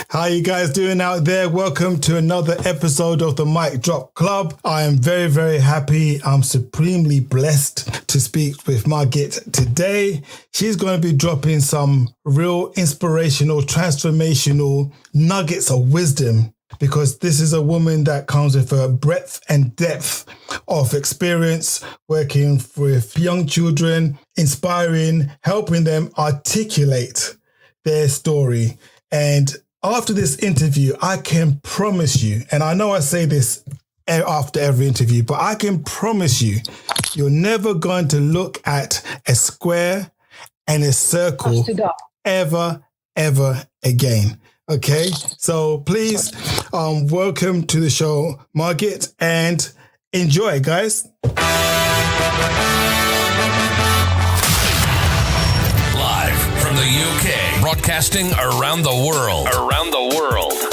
How you guys doing out there? Welcome to another episode of the Mic Drop Club. I am very, very happy. I'm supremely blessed to speak with Margit today. She's going to be dropping some real inspirational, transformational nuggets of wisdom, because this is a woman that comes with a breadth and depth of experience working with young children, inspiring, helping them articulate their story. And after this interview, I can promise you, and I know I say this after every interview, but I can promise you, you're never going to look at a square and a circle ever again. Okay, so please welcome to the show, Margit, and enjoy, guys. Live from the UK, broadcasting around the world.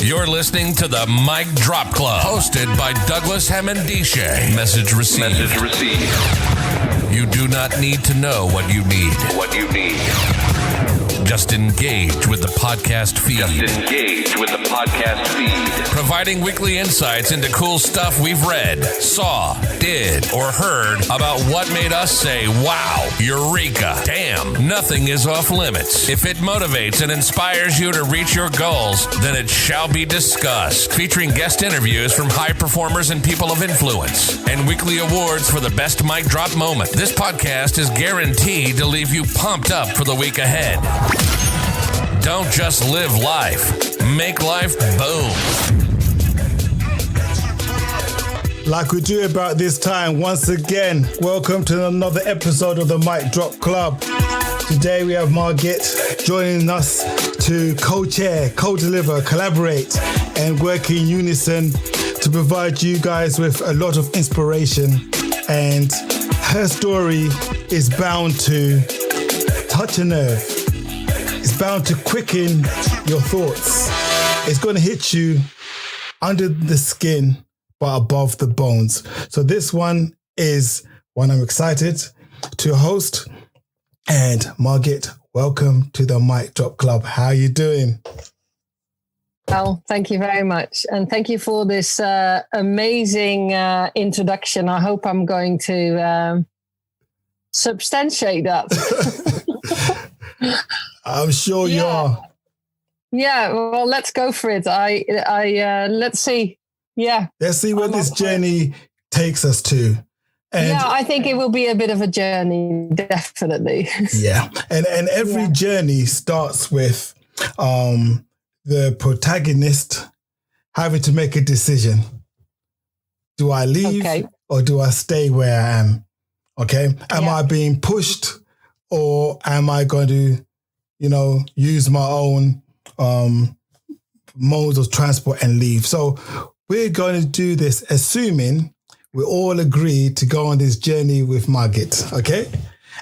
You're listening to the Mic Drop Club, hosted by Douglas Hammond-Dishay. Message received. You do not need to know what you need. Just engage with the podcast feed. Providing weekly insights into cool stuff we've read, saw, did, or heard about what made us say, wow, eureka, damn, nothing is off limits. If it motivates and inspires you to reach your goals, then it shall be discussed. Featuring guest interviews from high performers and people of influence, and weekly awards for the best mic drop moment. This podcast is guaranteed to leave you pumped up for the week ahead. Don't just live life. Make life boom. Like we do about this time, once again, welcome to another episode of the Mic Drop Club. Today we have Margit joining us to co-chair, co-deliver, collaborate, and work in unison to provide you guys with a lot of inspiration. And her story is bound to touch a nerve. It's bound to quicken your thoughts. It's going to hit you under the skin, but above the bones. So this one is one I'm excited to host. And Margit, welcome to the Mic Drop Club. How are you doing? Well, thank you very much. And thank you for this amazing introduction. I hope I'm going to substantiate that. I'm sure you are. Yeah, well, let's go for it. Let's see. Yeah. Let's see where this journey takes us to. And yeah, I think it will be a bit of a journey, definitely. Yeah. And every journey starts with the protagonist having to make a decision. Do I leave or do I stay where I am? Okay. Am I being pushed, or am I going to, use my own modes of transport and leave? So we're going to do this assuming we all agree to go on this journey with Margit, okay?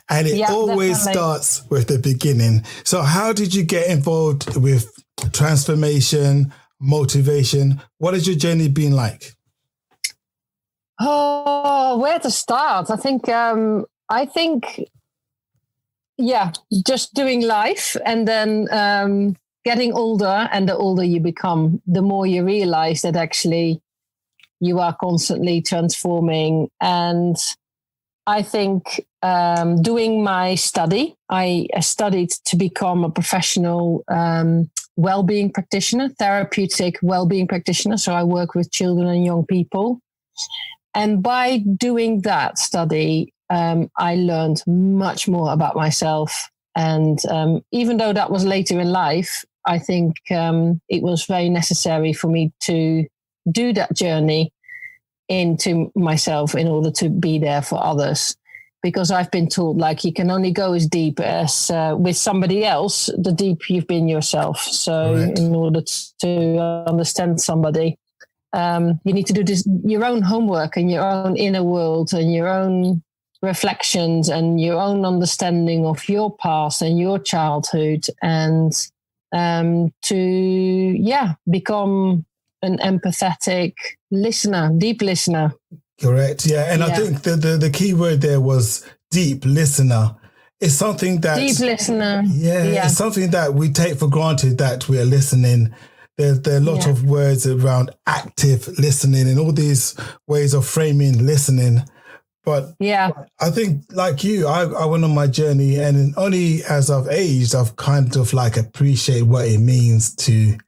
And it always starts with the beginning. So how did you get involved with transformation, motivation? What has your journey been like? Oh, where to start? I think, just doing life, and then getting older. And the older you become, the more you realize that actually you are constantly transforming. And I think doing my study, I studied to become a professional wellbeing practitioner, therapeutic wellbeing practitioner. So I work with children and young people. And by doing that study, I learned much more about myself. And even though that was later in life, I think it was very necessary for me to do that journey into myself in order to be there for others. Because I've been told, you can only go as deep as with somebody else, the deep you've been yourself. So in order to understand somebody, you need to do your own homework and your own inner world and your own reflections and your own understanding of your past and your childhood, and to become an empathetic listener, deep listener. Correct. Yeah. And I think the key word there was deep listener. It's something that... Deep listener. Yeah. It's something that we take for granted, that we are listening There are a lot of words around active listening and all these ways of framing listening. But I think, like you, I went on my journey, and only as I've aged, I've kind of like appreciate what it means to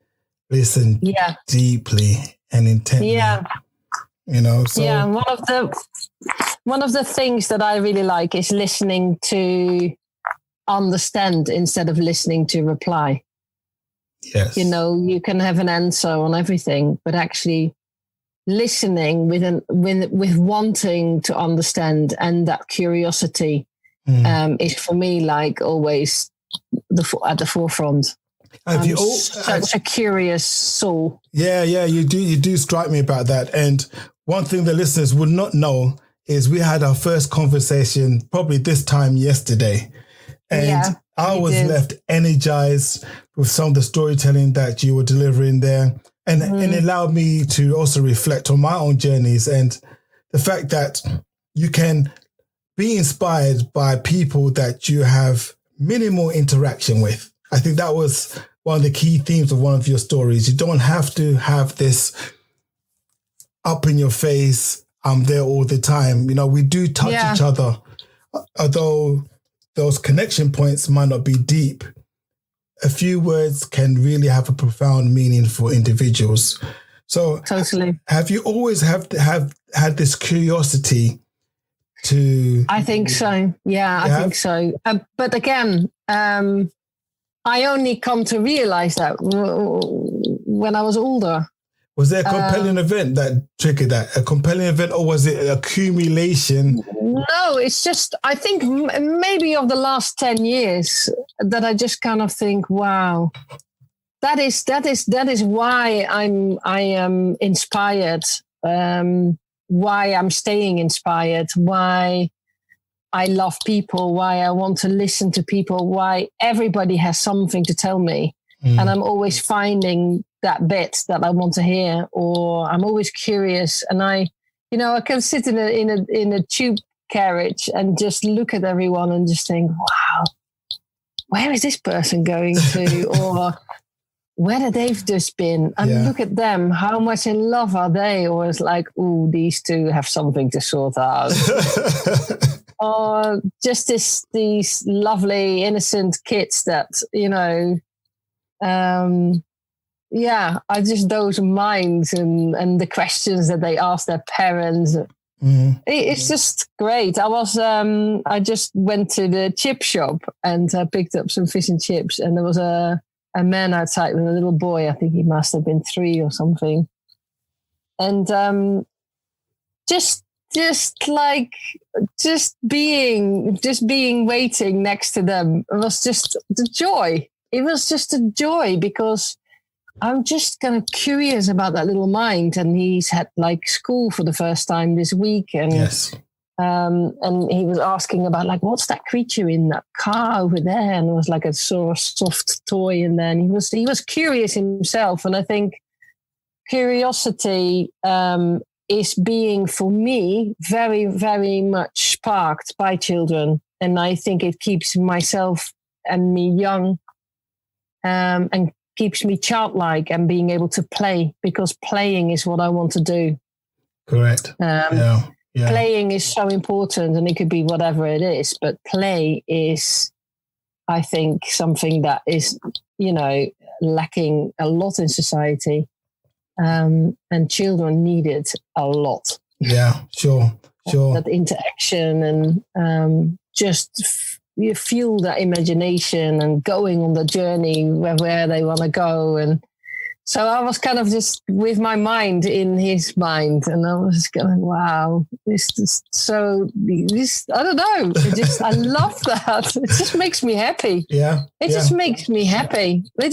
listen deeply and intently. You know, so one of the things that I really like is listening to understand instead of listening to reply. Yes. You know, you can have an answer on everything, but actually listening with wanting to understand, and that curiosity is for me like always at the forefront. Have you such a curious soul? Yeah, you do strike me about that. And one thing the listeners would not know is we had our first conversation probably this time yesterday. And I was left energized with some of the storytelling that you were delivering there. And it allowed me to also reflect on my own journeys and the fact that you can be inspired by people that you have minimal interaction with. I think that was one of the key themes of one of your stories. You don't have to have this up in your face, I'm there all the time. You know, we do touch each other, although those connection points might not be deep. A few words can really have a profound meaning for individuals. So totally. Have you always have had this curiosity to... I think so. Yeah, I think so. But again, I only come to realize that when I was older. Was there a compelling event that triggered that? A compelling event, or was it an accumulation? No, it's just, I think maybe of the last 10 years that I just kind of think, wow, that is why I am inspired, why I'm staying inspired, why I love people, why I want to listen to people, why everybody has something to tell me. And I'm always finding that bit that I want to hear, or I'm always curious. And I can sit in a tube carriage and just look at everyone and just think, wow, where is this person going to? Or where have they just been? And look at them. How much in love are they? Or it's like, ooh, these two have something to sort out. Or just these lovely, innocent kids that, I just those minds and the questions that they ask their parents. It's just great. I just went to the chip shop and picked up some fish and chips, and there was a man outside with a little boy. I think he must have been 3 or something. And just being waiting next to them was just the joy. It was just a joy because I'm just kind of curious about that little mind. And he's had like school for the first time this week. And and he was asking about like, what's that creature in that car over there? And it was like a sort of soft toy in there. And he was curious himself. And I think curiosity is being, for me, very, very much sparked by children. And I think it keeps myself and me young. And keeps me childlike and being able to play, because playing is what I want to do. Correct. Playing is so important, and it could be whatever it is, but play is, I think, something that is, lacking a lot in society. And children need it a lot. Yeah, sure. That interaction and you fuel that imagination and going on the journey where they want to go. And so I was kind of just with my mind in his mind, and I was going, wow, this is so, I don't know. I love that. It just makes me happy. It just makes me happy. That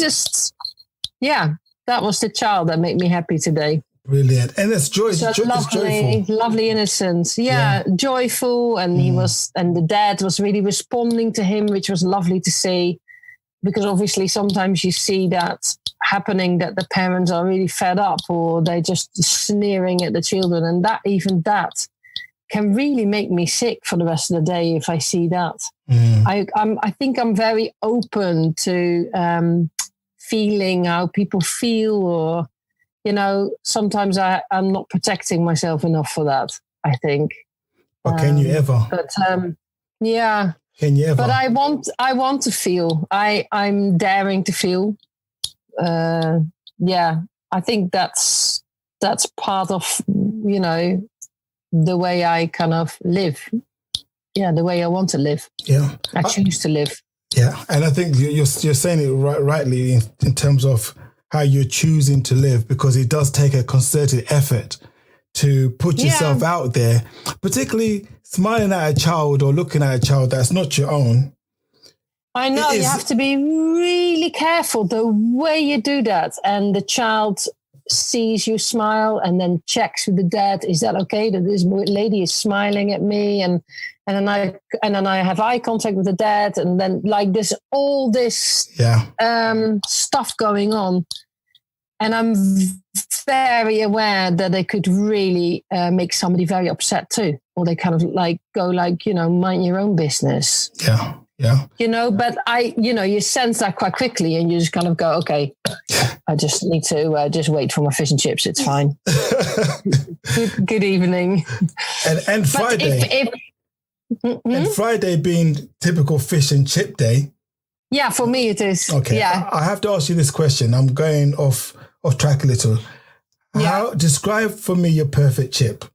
was the child that made me happy today. Brilliant. And it's joy. So lovely innocence. Joyful. And the dad was really responding to him, which was lovely to see, because obviously sometimes you see that happening, that the parents are really fed up or they're just sneering at the children. And that can really make me sick for the rest of the day if I see that. I think I'm very open to feeling how people feel, or, you know, sometimes I'm not protecting myself enough for that, I think. Or can you ever? But yeah. Can you ever? But I want to feel. I'm daring to feel. Yeah, I think that's part of, you know, the way I kind of live. Yeah, the way I want to live. Yeah, I choose to live. Yeah, and I think you're saying it rightly in terms of how you're choosing to live, because it does take a concerted effort to put yourself out there, particularly smiling at a child or looking at a child that's not your own. I know you have to be really careful the way you do that. And the child sees you smile and then checks with the dad, is that okay that this lady is smiling at me? And then I have eye contact with the dad, and then like this, all this stuff going on. And I'm very aware that they could really make somebody very upset too. Or they kind of like go like, you know, mind your own business. Yeah. Yeah. You know, but you sense that quite quickly, and you just kind of go, okay, I just need to just wait for my fish and chips. It's fine. Good evening. And Friday. And Friday being typical fish and chip day. Yeah, for me it is. Okay. Yeah. I have to ask you this question. I'm going off track a little. Describe for me your perfect chip.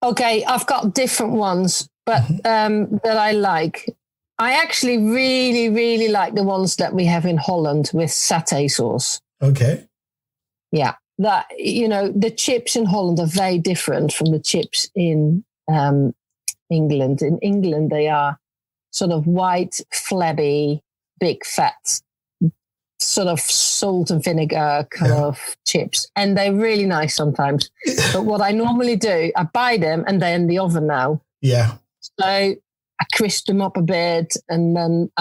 Okay, I've got different ones, but that I like. I actually really, really like the ones that we have in Holland with satay sauce. Okay. Yeah, that, you know, the chips in Holland are very different from the chips in England. In England, they are sort of white, flabby, big fat, sort of salt and vinegar kind of chips. And they're really nice sometimes. But what I normally do, I buy them and they're in the oven now. Yeah. So I crisp them up a bit, and then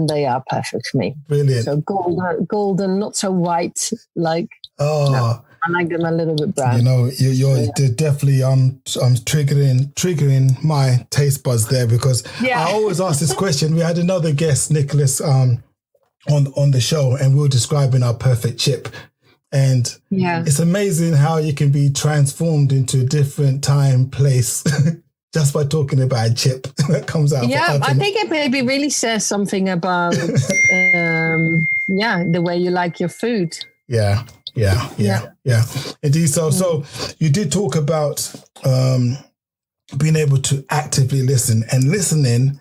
they are perfect for me. Brilliant. So golden, not so white. Like, no, I like them a little bit brown. You know, you're definitely triggering my taste buds there, because I always ask this question. We had another guest, Nicholas, on the show, and we were describing our perfect chip. And it's amazing how you can be transformed into a different time, place, just by talking about a chip that comes out. Yeah, I think it maybe really says something about, the way you like your food. Yeah. Indeed. So you did talk about being able to actively listen, and listening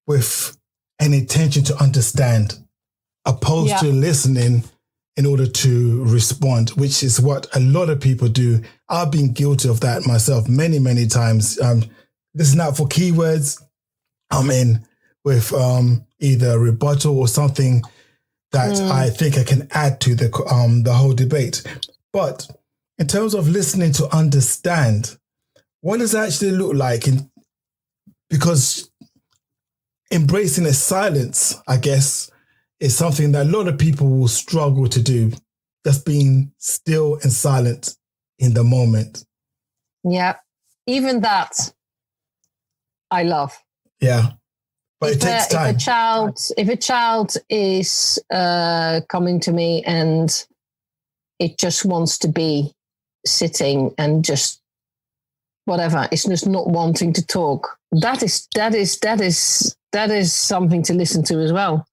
with an intention to understand, opposed to listening in order to respond, which is what a lot of people do. I've been guilty of that myself many, many times. Listen out for keywords. I'm in with either a rebuttal or something that I think I can add to the whole debate. But in terms of listening to understand, what does it actually look like? Because embracing a silence, I guess, is something that a lot of people will struggle to do. Just being still and silent in the moment. Yeah, even that I love. Yeah. But it takes time. If a child is coming to me and it just wants to be sitting and just whatever, it's just not wanting to talk, that is something to listen to as well.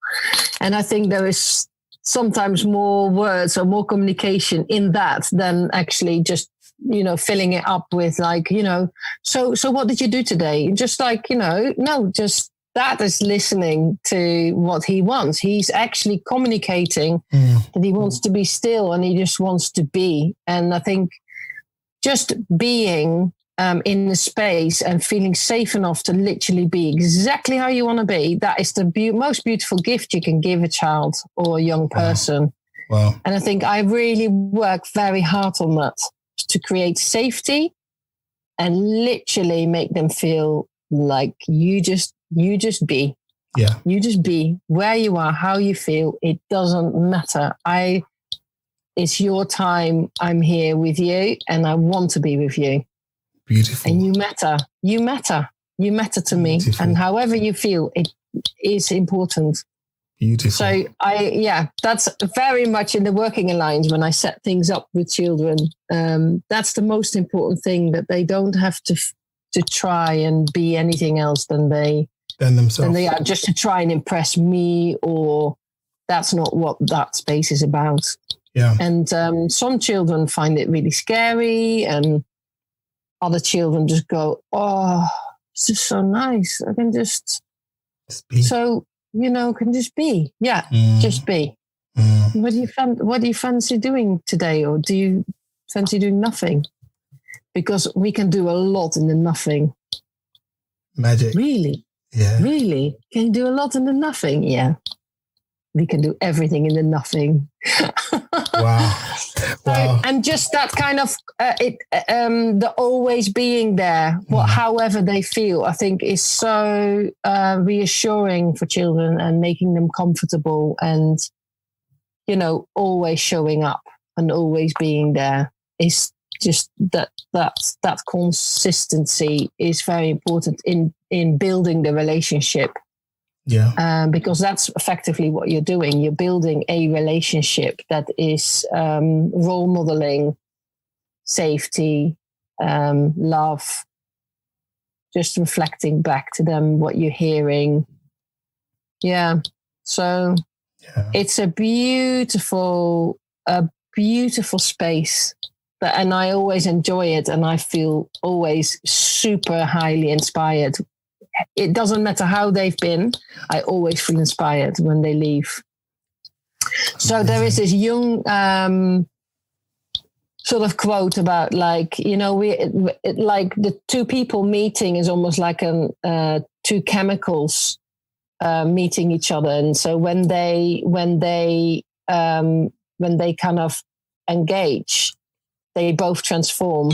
And I think there is sometimes more words or more communication in that than actually just, filling it up with like, so what did you do today? Just like, just that is listening to what he wants. He's actually communicating that he wants to be still and he just wants to be. And I think just being in the space and feeling safe enough to literally be አይexactly how you want to be, that is the most beautiful gift you can give a child or a young person. Wow. And I think I really work very hard on that, to create safety and literally make them feel like you just be. Yeah. You just be where you are, how you feel. It doesn't matter. It's your time. I'm here with you and I want to be with you. Beautiful. And you matter to me. Beautiful. And however you feel, it is important. Beautiful. So that's very much in the working alliance when I set things up with children. That's the most important thing, that they don't have to try and be anything else than themselves. Than they are, just to try and impress me, or that's not what that space is about. Yeah. And some children find it really scary, and other children just go, "Oh, it's just so nice. I can just be. Can just be. Yeah, just be. What do you fancy doing today, or do you fancy doing nothing? Because we can do a lot in the nothing. Magic. Really? Yeah. Really? Can you do a lot in the nothing? Yeah. We can do everything in the nothing. Wow. Wow. And just that kind of the always being there, however they feel, I think is so reassuring for children, and making them comfortable, and always showing up and always being there is just that consistency is very important in building the relationship. Yeah. Because that's effectively what you're doing. You're building a relationship that is role modeling, safety, love, just reflecting back to them what you're hearing. Yeah. So it's a beautiful space. And I always enjoy it, and I feel always super highly inspired. It doesn't matter how they've been. I always feel inspired when they leave. So there is this young sort of quote about like the two people meeting is almost like two chemicals meeting each other. And so when they kind of engage, they both transform.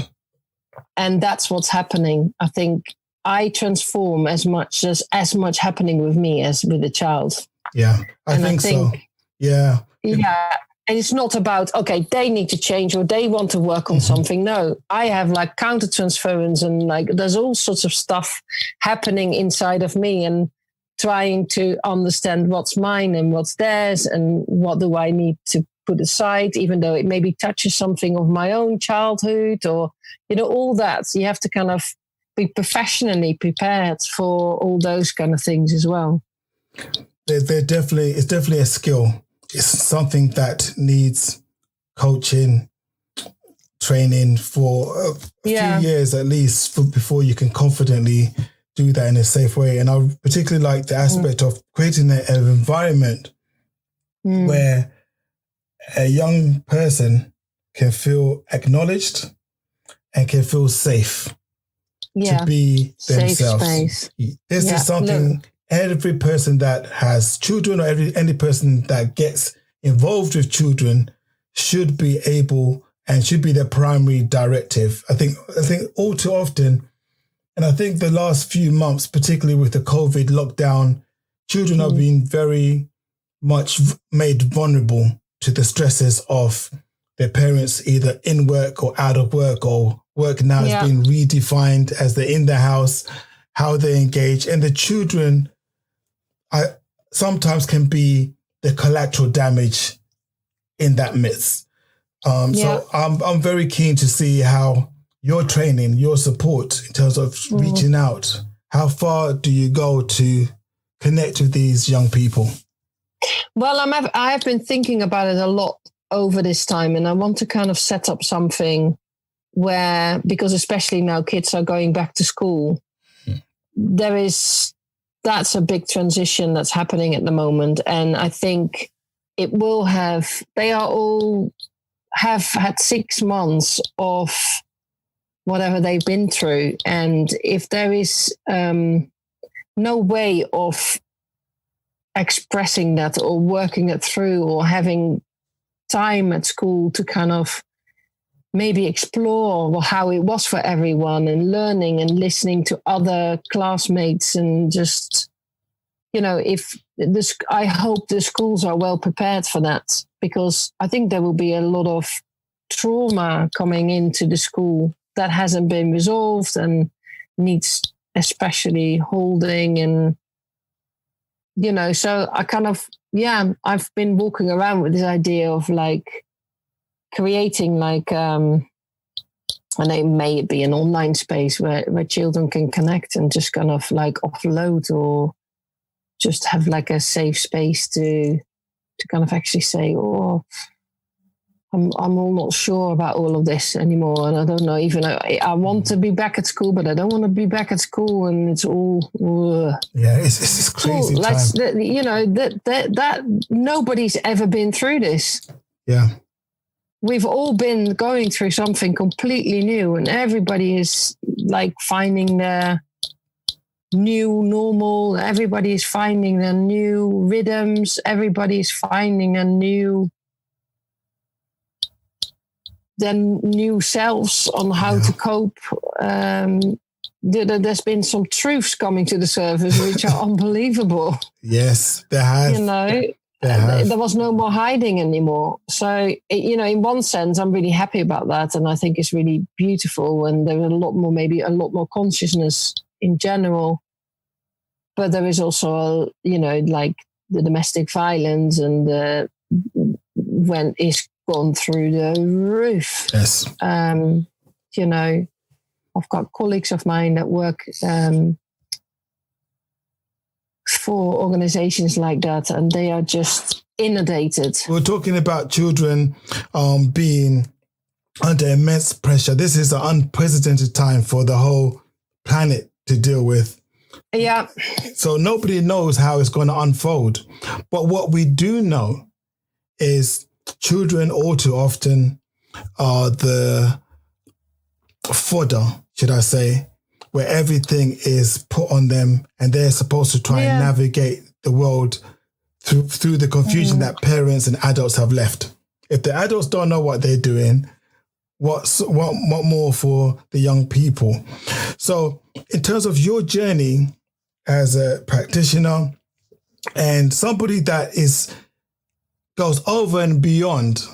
And that's what's happening. I think I transform as much happening with me as with the child. Yeah, I think so. Yeah. Yeah. And it's not about, okay, they need to change or they want to work on something. No, I have like countertransference, and like there's all sorts of stuff happening inside of me, and trying to understand what's mine and what's theirs, and what do I need to put aside, even though it maybe touches something of my own childhood, or, all that. So you have to kind of be professionally prepared for all those kind of things as well. It's definitely a skill. It's something that needs coaching, training for a few years at least before you can confidently do that in a safe way. And I particularly like the aspect of creating an environment where a young person can feel acknowledged and can feel safe to be themselves. Safe space. This is something every person that has children, or any person that gets involved with children should be able, and should be their primary directive. I think all too often, and I think the last few months, particularly with the COVID lockdown, children have been very much made vulnerable to the stresses of their parents, either in work or out of work, or work now has been redefined as they're in the house, how they engage. And the children sometimes can be the collateral damage in that midst. So I'm very keen to see how your training, your support in terms of reaching out, how far do you go to connect with these young people? Well, I have been thinking about it a lot over this time, and I want to kind of set up something where, because especially now kids are going back to school, that's a big transition that's happening at the moment. And I think they all have had 6 months of whatever they've been through. And if there is no way of expressing that or working it through, or having time at school to kind of maybe explore how it was for everyone, and learning and listening to other classmates, and just, I hope the schools are well prepared for that, because I think there will be a lot of trauma coming into the school that hasn't been resolved and needs especially holding and so I kind of, I've been walking around with this idea of like creating like, and it may be an online space where children can connect and just kind of like offload, or just have like a safe space to kind of actually say, oh, I'm all not sure about all of this anymore. And I don't know, even I want to be back at school, but I don't want to be back at school. And it's all, yeah, it's crazy time. That nobody's ever been through this. Yeah. We've all been going through something completely new, and everybody is like finding their new normal. Everybody is finding their new rhythms. Everybody is finding their new selves on how to cope. There's been some truths coming to the surface which are unbelievable. Yes, there has. There was no more hiding anymore. So, in one sense, I'm really happy about that. And I think it's really beautiful. And there are maybe a lot more consciousness in general. But there is also, like the domestic violence and when it's gone through the roof. Yes. I've got colleagues of mine that work for organizations like that, and they are just inundated. We're talking about children being under immense pressure. This is an unprecedented time for the whole planet to deal with. Yeah. So nobody knows how it's going to unfold. But what we do know is children all too often are the fodder, should I say, where everything is put on them and they're supposed to try and navigate the world through the confusion that parents and adults have left. If the adults don't know what they're doing, what more for the young people? So in terms of your journey as a practitioner and somebody that goes over and beyond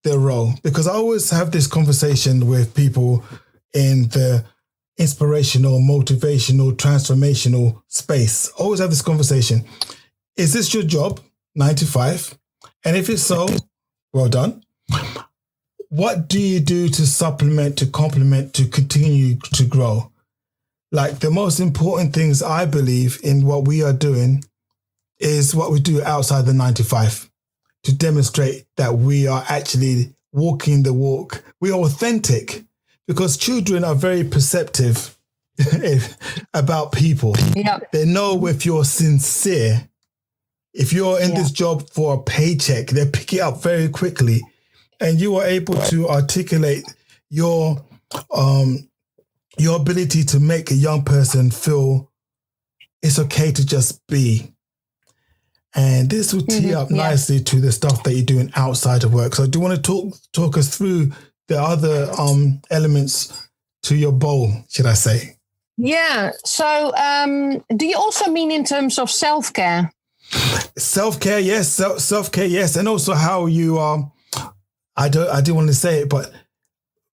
their role, because I always have this conversation with people in the inspirational, motivational, transformational space. Always have this conversation. Is this your job, 9 to 5? And if it's so, well done. What do you do to supplement, to complement, to continue to grow? Like the most important things I believe in what we are doing is what we do outside the 9 to 5 to demonstrate that we are actually walking the walk. We are authentic because children are very perceptive about people. Yeah. They know if you're sincere. If you're in this job for a paycheck, they pick it up very quickly. And you are able to articulate your ability to make a young person feel it's okay to just be. And this will tee up nicely to the stuff that you're doing outside of work. So do you want to talk us through the other elements to your bowl, should I say? Yeah. So do you also mean in terms of self-care? Self-care, yes. Self-care, yes. And also how you are, I didn't want to say it, but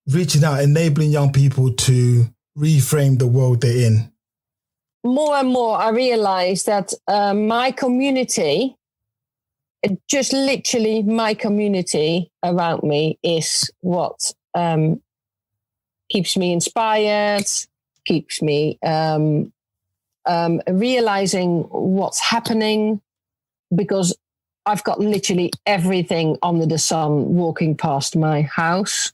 reaching out, enabling young people to reframe the world they're in. More and more, I realize that my community, just literally my community around me is what keeps me inspired, keeps me realizing what's happening, because I've got literally everything under the sun walking past my house.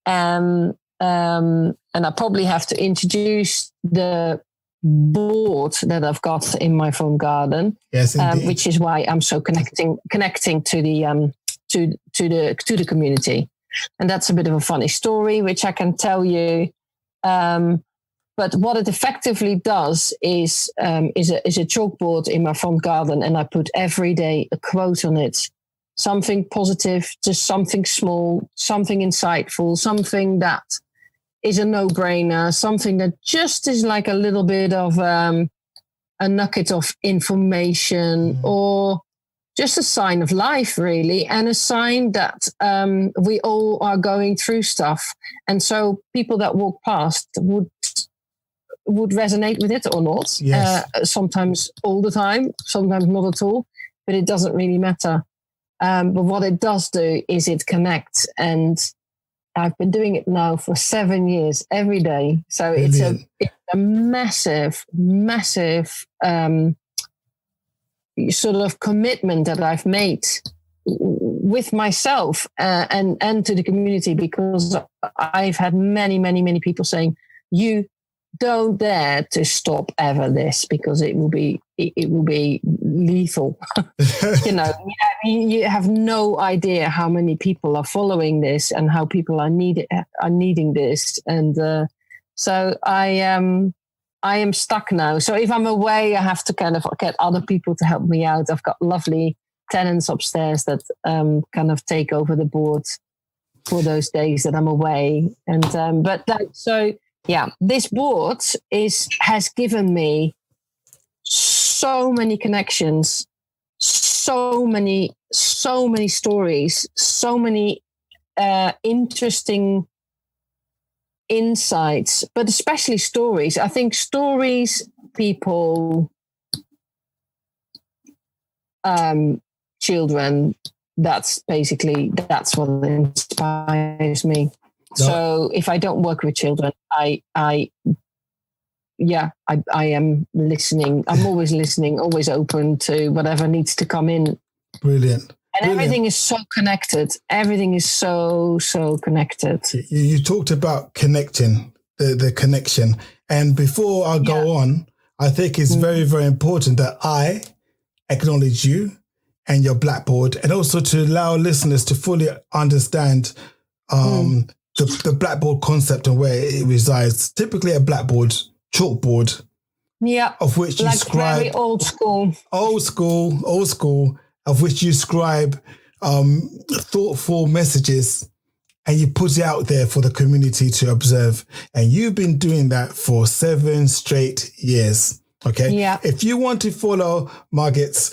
And I probably have to introduce the board that I've got in my front garden, yes, which is why I'm so connecting to the to the community. And that's a bit of a funny story, which I can tell you. But what it effectively does is a chalkboard in my front garden, and I put every day a quote on it, something positive, just something small, something insightful, something that is a no-brainer, something that just is like a little bit of a nugget of information, or just a sign of life, really, and a sign that we all are going through stuff. And so people that walk past would would resonate with it or not. Yes. Sometimes all the time, sometimes not at all, but it doesn't really matter. But what it does do is it connects, and I've been doing it now for 7 years every day. So it's a massive sort of commitment that I've made with myself and to the community, because I've had many people saying, you don't dare to stop ever this, because it will be lethal. You have no idea how many people are following this and how people are needing this. And so I am stuck now. So if I'm away, I have to kind of get other people to help me out. I've got lovely tenants upstairs that kind of take over the board for those days that I'm away. And this board has given me so many connections, so many stories, so many interesting insights, but especially stories. I think stories, people, children, that's what inspires me. No. So if I don't work with children, I am listening. I'm always listening, always open to whatever needs to come in. Brilliant. And everything is so connected. Everything is so connected. You talked about connecting, the connection. And before I go on, I think it's very, very important that I acknowledge you and your Blackboard, and also to allow listeners to fully understand the Blackboard concept and where it resides. Typically a Blackboard, chalkboard, of which you scribe very old school, of which you scribe thoughtful messages, and you put it out there for the community to observe. And you've been doing that for 7 straight years. Okay. Yeah. If you want to follow Margit's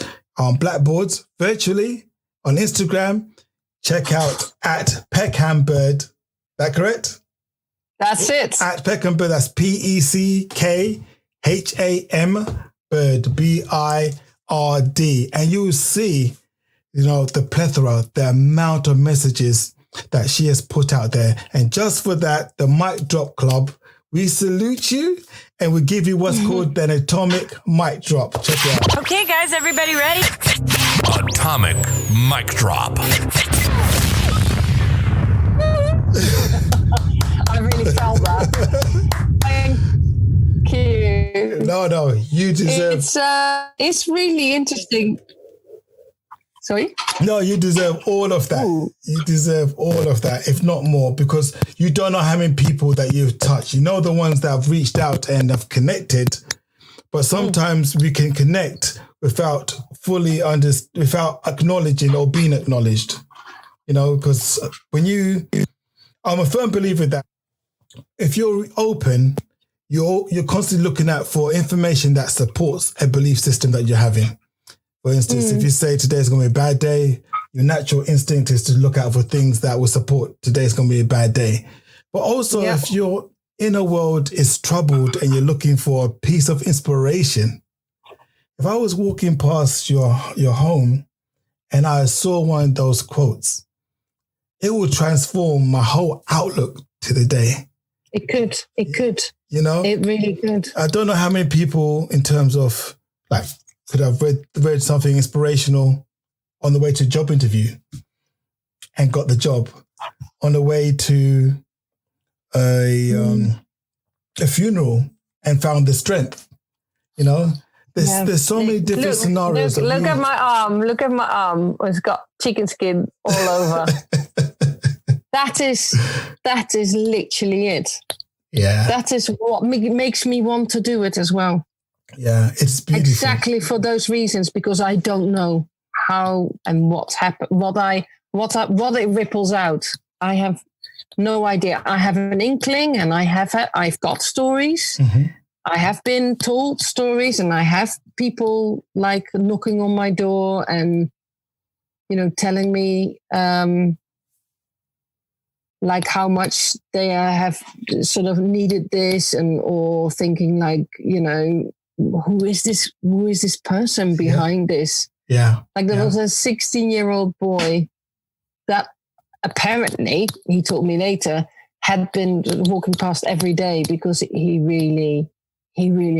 Blackboards virtually on Instagram, check out at @PeckhamBird. That correct? That's it. At Peckham Bird, that's PECKHAM Bird, BIRD. And you will see, the plethora, the amount of messages that she has put out there. And just for that, the Mic Drop Club, we salute you, and we give you what's called an atomic mic drop. Check it out. Okay, guys, everybody ready? Atomic mic drop. I really felt that. Thank you. No, you deserve. It's really interesting. Sorry? No, you deserve all of that. Ooh. You deserve all of that, if not more, because you don't know how many people that you've touched. You know the ones that have reached out and have connected, but sometimes we can connect without without acknowledging or being acknowledged. Because I'm a firm believer that if you're open, you're constantly looking out for information that supports a belief system that you're having. For instance, if you say today's going to be a bad day, your natural instinct is to look out for things that will support today's going to be a bad day. But also if your inner world is troubled and you're looking for a piece of inspiration, if I was walking past your home and I saw one of those quotes, it would transform my whole outlook to the day. It could. It really could. I don't know how many people in terms of could have read something inspirational on the way to a job interview and got the job, on the way to a funeral and found the strength. There's so many different scenarios. Look at my arm. Look at my arm. It's got chicken skin all over. That is literally it. Yeah. That is what makes me want to do it as well. Yeah, it's beautiful. Exactly for those reasons, because I don't know how and what's happened, what it ripples out. I have no idea. I have an inkling, and I've got stories. Mm-hmm. I have been told stories, and I have people knocking on my door and telling me like how much they have sort of needed this, and or thinking like, who is this person behind this? Yeah. Like there was a 16-year-old boy that apparently, he told me later, had been walking past every day because he really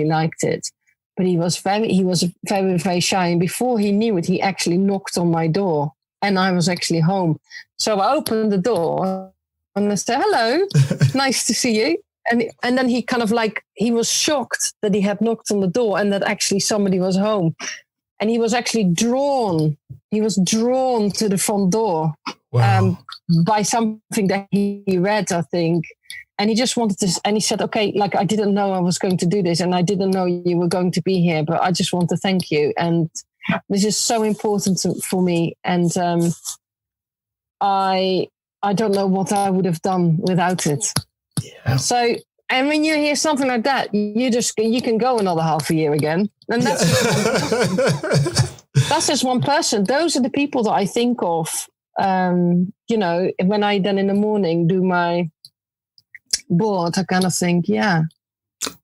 liked it. But he was very, very shy. And before he knew it, he actually knocked on my door, and I was actually home. So I opened the door and I said, "Hello, nice to see you." And then he kind of like, he was shocked that he had knocked on the door and that actually somebody was home. And he was actually drawn to the front door. Wow. By something that he read, I think. And he just wanted to, and he said, "Okay, like I didn't know I was going to do this, and I didn't know you were going to be here, but I just want to thank you. And this is so important for me. And I don't know what I would have done without it." Yeah. So, and when you hear something like that, you can go another half a year again. And that's just one person. Those are the people that I think of, when I then in the morning do my board, I kind of think, yeah.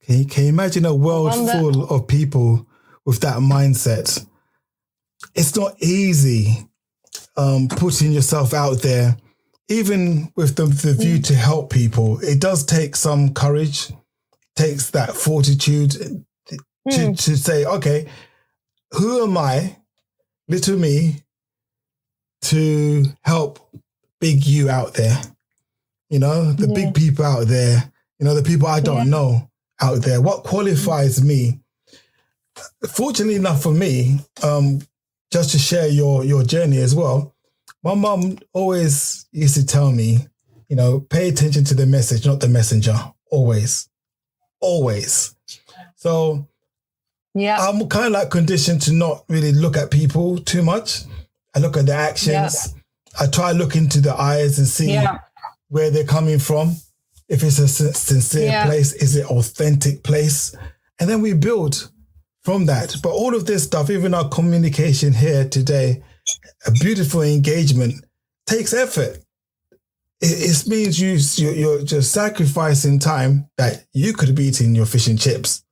Can you imagine a world full of people with that mindset? It's not easy putting yourself out there, even with the view to help people. It does take some courage, takes that fortitude to say, okay, who am I, little me, to help big you out there? The big people out there, the people I don't know out there. What qualifies me? Fortunately enough for me, just to share your journey as well, my mum always used to tell me, pay attention to the message, not the messenger. Always. So I'm kind of like conditioned to not really look at people too much. I look at the actions. Yeah. I try to look into the eyes and see where they're coming from. If it's a sincere place, is it authentic place? And then we build from that. But all of this stuff, even our communication here today, a beautiful engagement, takes effort. It means you're just sacrificing time that you could be eating your fish and chips.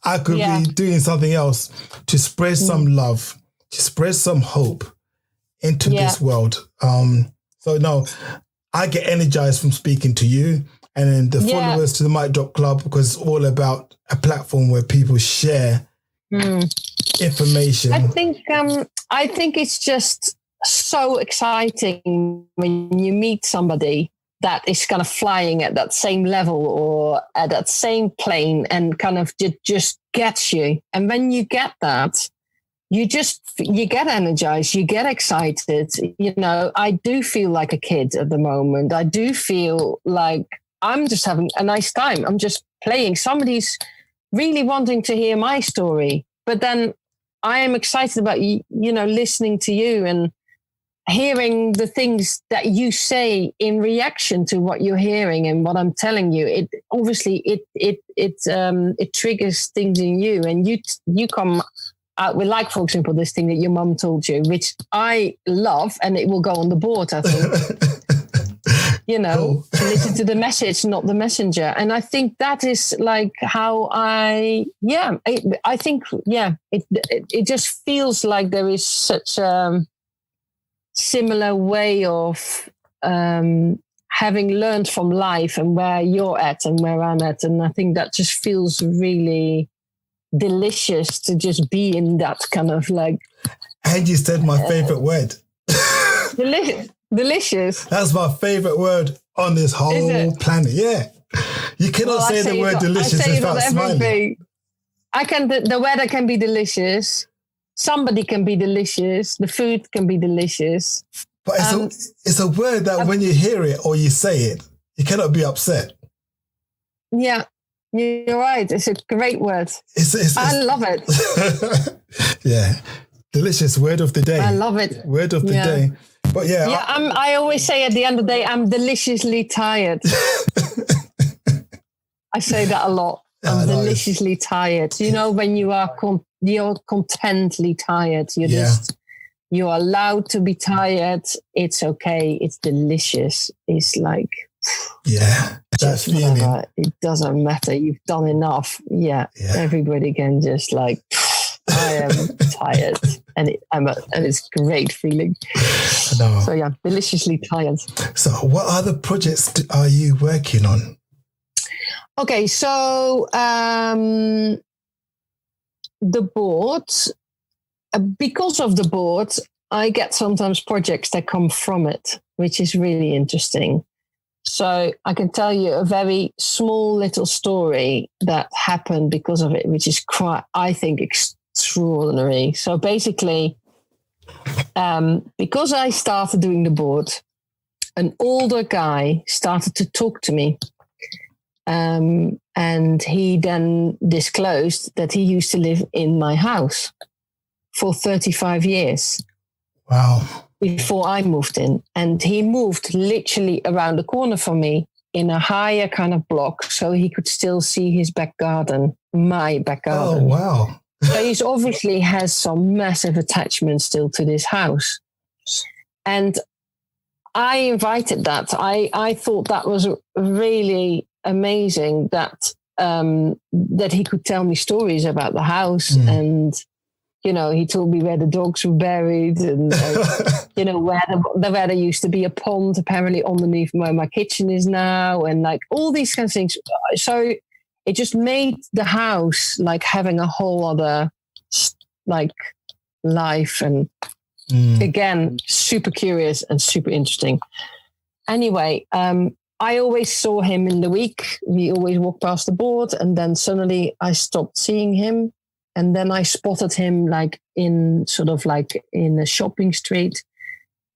I could be doing something else to spread some love, to spread some hope into this world. So no, I get energized from speaking to you and then the followers to the Mic Drop Club, because it's all about a platform where people share information. I think it's just so exciting when you meet somebody that is kind of flying at that same level or at that same plane and kind of just gets you. And when you get that, you get energized, you get excited. I do feel like a kid at the moment. I do feel like I'm just having a nice time. I'm just playing. Somebody's really wanting to hear my story, but then I am excited about listening to you and hearing the things that you say in reaction to what you're hearing and what I'm telling you. It obviously it triggers things in you, and you come out with, like, for example, this thing that your mum told you, which I love, and it will go on the board, I think. Cool. Listen to the message, not the messenger. And I think that is like how it just feels like there is such a similar way of having learned from life and where you're at and where I'm at. And I think that just feels really delicious to just be in that kind of like. And you said my favorite word. Delicious. That's my favorite word on this whole planet. Yeah. You cannot say the word delicious without smiling. The weather can be delicious. Somebody can be delicious. The food can be delicious. But it's a word that when you hear it or you say it, you cannot be upset. Yeah, you're right. It's a great word. I love it. Yeah. Delicious word of the day. I love it. Word of the day. But I always say at the end of the day, I'm deliciously tired. I say that a lot. I'm deliciously tired. When you are you're contently tired. You're just You're allowed to be tired. It's okay. It's delicious. It's like, yeah, that feeling. Whatever. It doesn't matter. You've done enough. Yeah. Everybody can just like, I am tired, and it's a great feeling. So yeah, deliciously tired. So what other projects are you working on? Okay, so the board, because of the board, I get sometimes projects that come from it, which is really interesting. So I can tell you a very small little story that happened because of it, which is quite, I think, extraordinary. So basically, because I started doing the board, an older guy started to talk to me. And he then disclosed that he used to live in my house for 35 years. Wow. Before I moved in. And he moved literally around the corner from me in a higher kind of block, so he could still see his back garden, my back garden. Oh, wow. So he obviously has some massive attachment still to this house. And I invited that. I thought that was really amazing that he could tell me stories about the house. And, you know, he told me where the dogs were buried and, you know, where there used to be a pond apparently underneath where my kitchen is now, and like all these kinds of things. So it just made the house like having a whole other like life, and again, super curious and super interesting. Anyway, I always saw him in the week. We always walked past the board, and then suddenly I stopped seeing him. And then I spotted him like in a shopping street,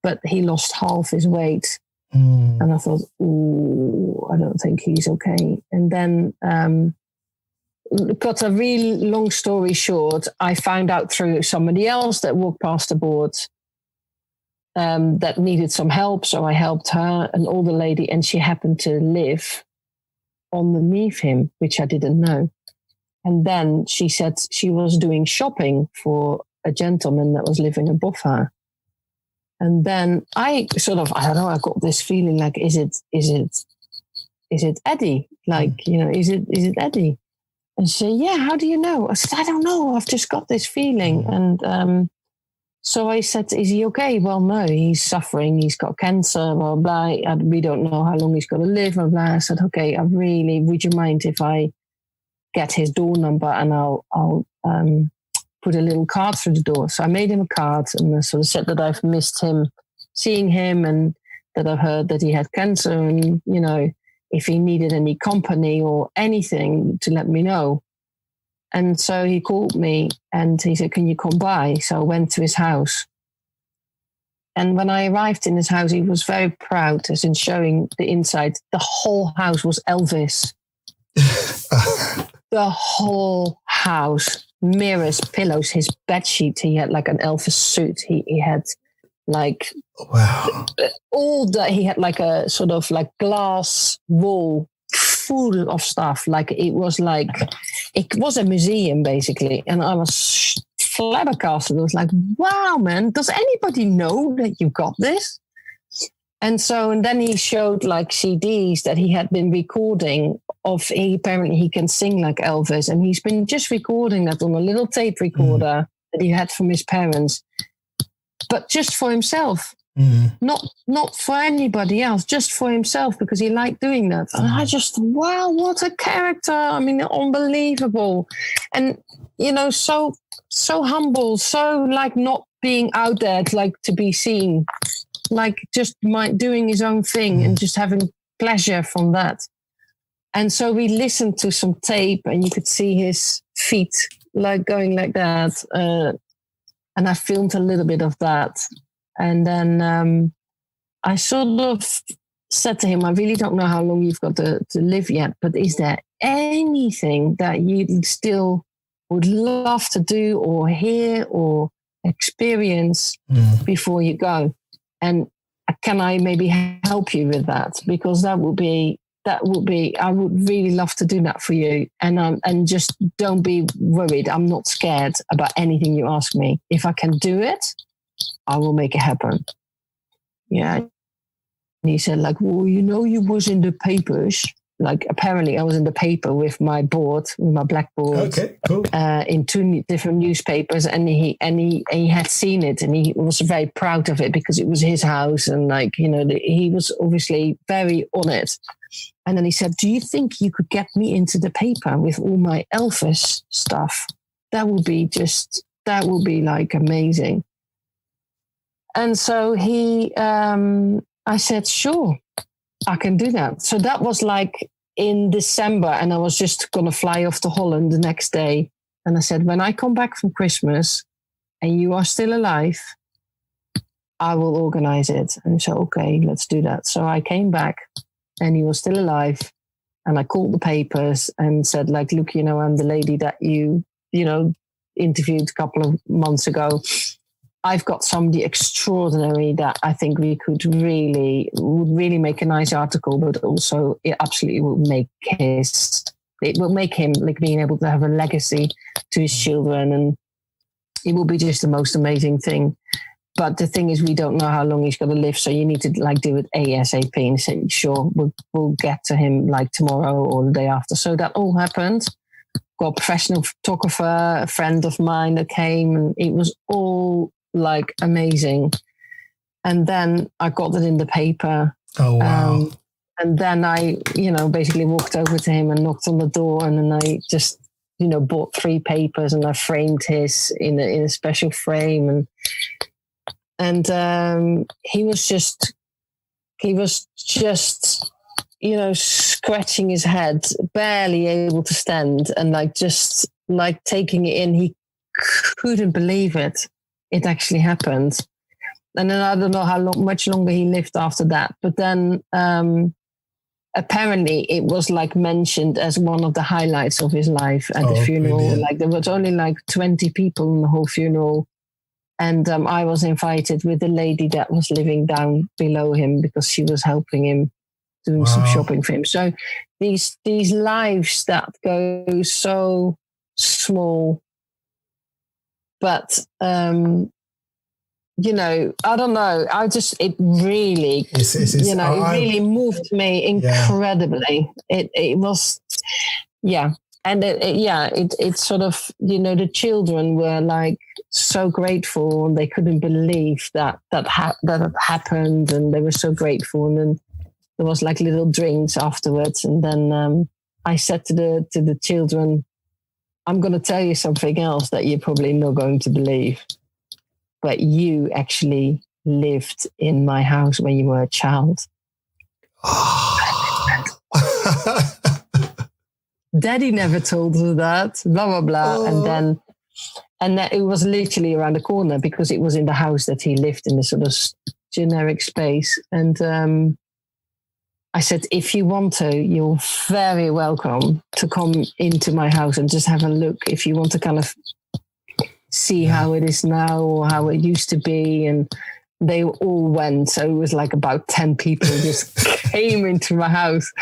but he lost half his weight. And I thought, ooh, I don't think he's okay. And then, got a really long story short, I found out through somebody else that walked past the board that needed some help. So I helped her, an older lady, and she happened to live underneath him, which I didn't know. And then she said she was doing shopping for a gentleman that was living above her. And then I don't know, I got this feeling like, is it Eddie? Like, you know, is it Eddie? And she said, yeah, how do you know? I said, I don't know. I've just got this feeling. And so I said, is he okay? Well, no, he's suffering. He's got cancer, blah, blah. We don't know how long he's going to live, blah, blah. I said, okay, would you mind if I get his door number and I'll put a little card through the door. So I made him a card and I sort of said that I've missed seeing him, and that I've heard that he had cancer, and, you know, if he needed any company or anything to let me know. And so he called me and he said, can you come by? So I went to his house. And when I arrived in his house, he was very proud, as in showing the inside. The whole house was Elvis. The whole house, mirrors, pillows, his bed sheet. He had like an Elvis suit. He had like, wow, all that. He had like a sort of like glass wall full of stuff. Like it was a museum basically. And I was flabbergasted. I was like, wow, man, does anybody know that you got this? And then he showed like CDs that he had been recording of. Apparently he can sing like Elvis, and he's been just recording that on a little tape recorder that he had from his parents, but just for himself, not for anybody else, just for himself, because he liked doing that. And I just, wow, what a character! I mean, unbelievable, and you know, so humble, so like not being out there like to be seen. Like just doing his own thing and just having pleasure from that. And so we listened to some tape, and you could see his feet like going like that. And I filmed a little bit of that. And then I sort of said to him, I really don't know how long you've got to live yet, but is there anything that you still would love to do or hear or experience before you go? And can I maybe help you with that? Because that would be, I would really love to do that for you. And just don't be worried. I'm not scared about anything you ask me. If I can do it, I will make it happen. Yeah. And he said, like, well, you was in the papers. Like, apparently I was in the paper with my blackboard. Okay, cool. In 2 different newspapers, and he had seen it, and he was very proud of it because it was his house, and like, he was obviously very on it. And then he said, do you think you could get me into the paper with all my Elvis stuff? That would be like amazing. And so I said, sure, I can do that. So that was like in December, and I was just going to fly off to Holland the next day. And I said, when I come back from Christmas and you are still alive, I will organize it. And he said, okay, let's do that. So I came back and he was still alive. And I called the papers and said, like, look, I'm the lady that you interviewed a couple of months ago. I've got somebody extraordinary that I think we would really make a nice article, but also it absolutely will make him like being able to have a legacy to his children, and it will be just the most amazing thing. But the thing is, we don't know how long he's going to live, so you need to like do it ASAP. And say, sure, we'll get to him like tomorrow or the day after. So that all happened. Got a professional photographer, a friend of mine that came, and it was all like amazing. And then I got it in the paper. Oh, wow. And then I, basically walked over to him and knocked on the door, and then I just, bought 3 papers, and I framed his in a special frame, and he was just scratching his head, barely able to stand, and like just like taking it in. He couldn't believe it. It actually happened. And then I don't know how much longer he lived after that. But then apparently it was like mentioned as one of the highlights of his life at the funeral. Brilliant. Like there was only like 20 people in the whole funeral. And I was invited with the lady that was living down below him because she was helping him, doing some shopping for him. So these lives that go so small, but I don't know. It really, it really moved me incredibly. Yeah. It was, yeah. And it's sort of, the children were like so grateful, and they couldn't believe that had happened, and they were so grateful. And then there was like little drinks afterwards, and then I said to the children, I'm going to tell you something else that you're probably not going to believe, but you actually lived in my house when you were a child. Daddy never told her that, blah, blah, blah. And then it was literally around the corner because it was in the house that he lived in, this sort of generic space. And I said, if you want to, you're very welcome to come into my house and just have a look. If you want to kind of see how it is now or how it used to be. And they all went. So it was like about 10 people just came into my house.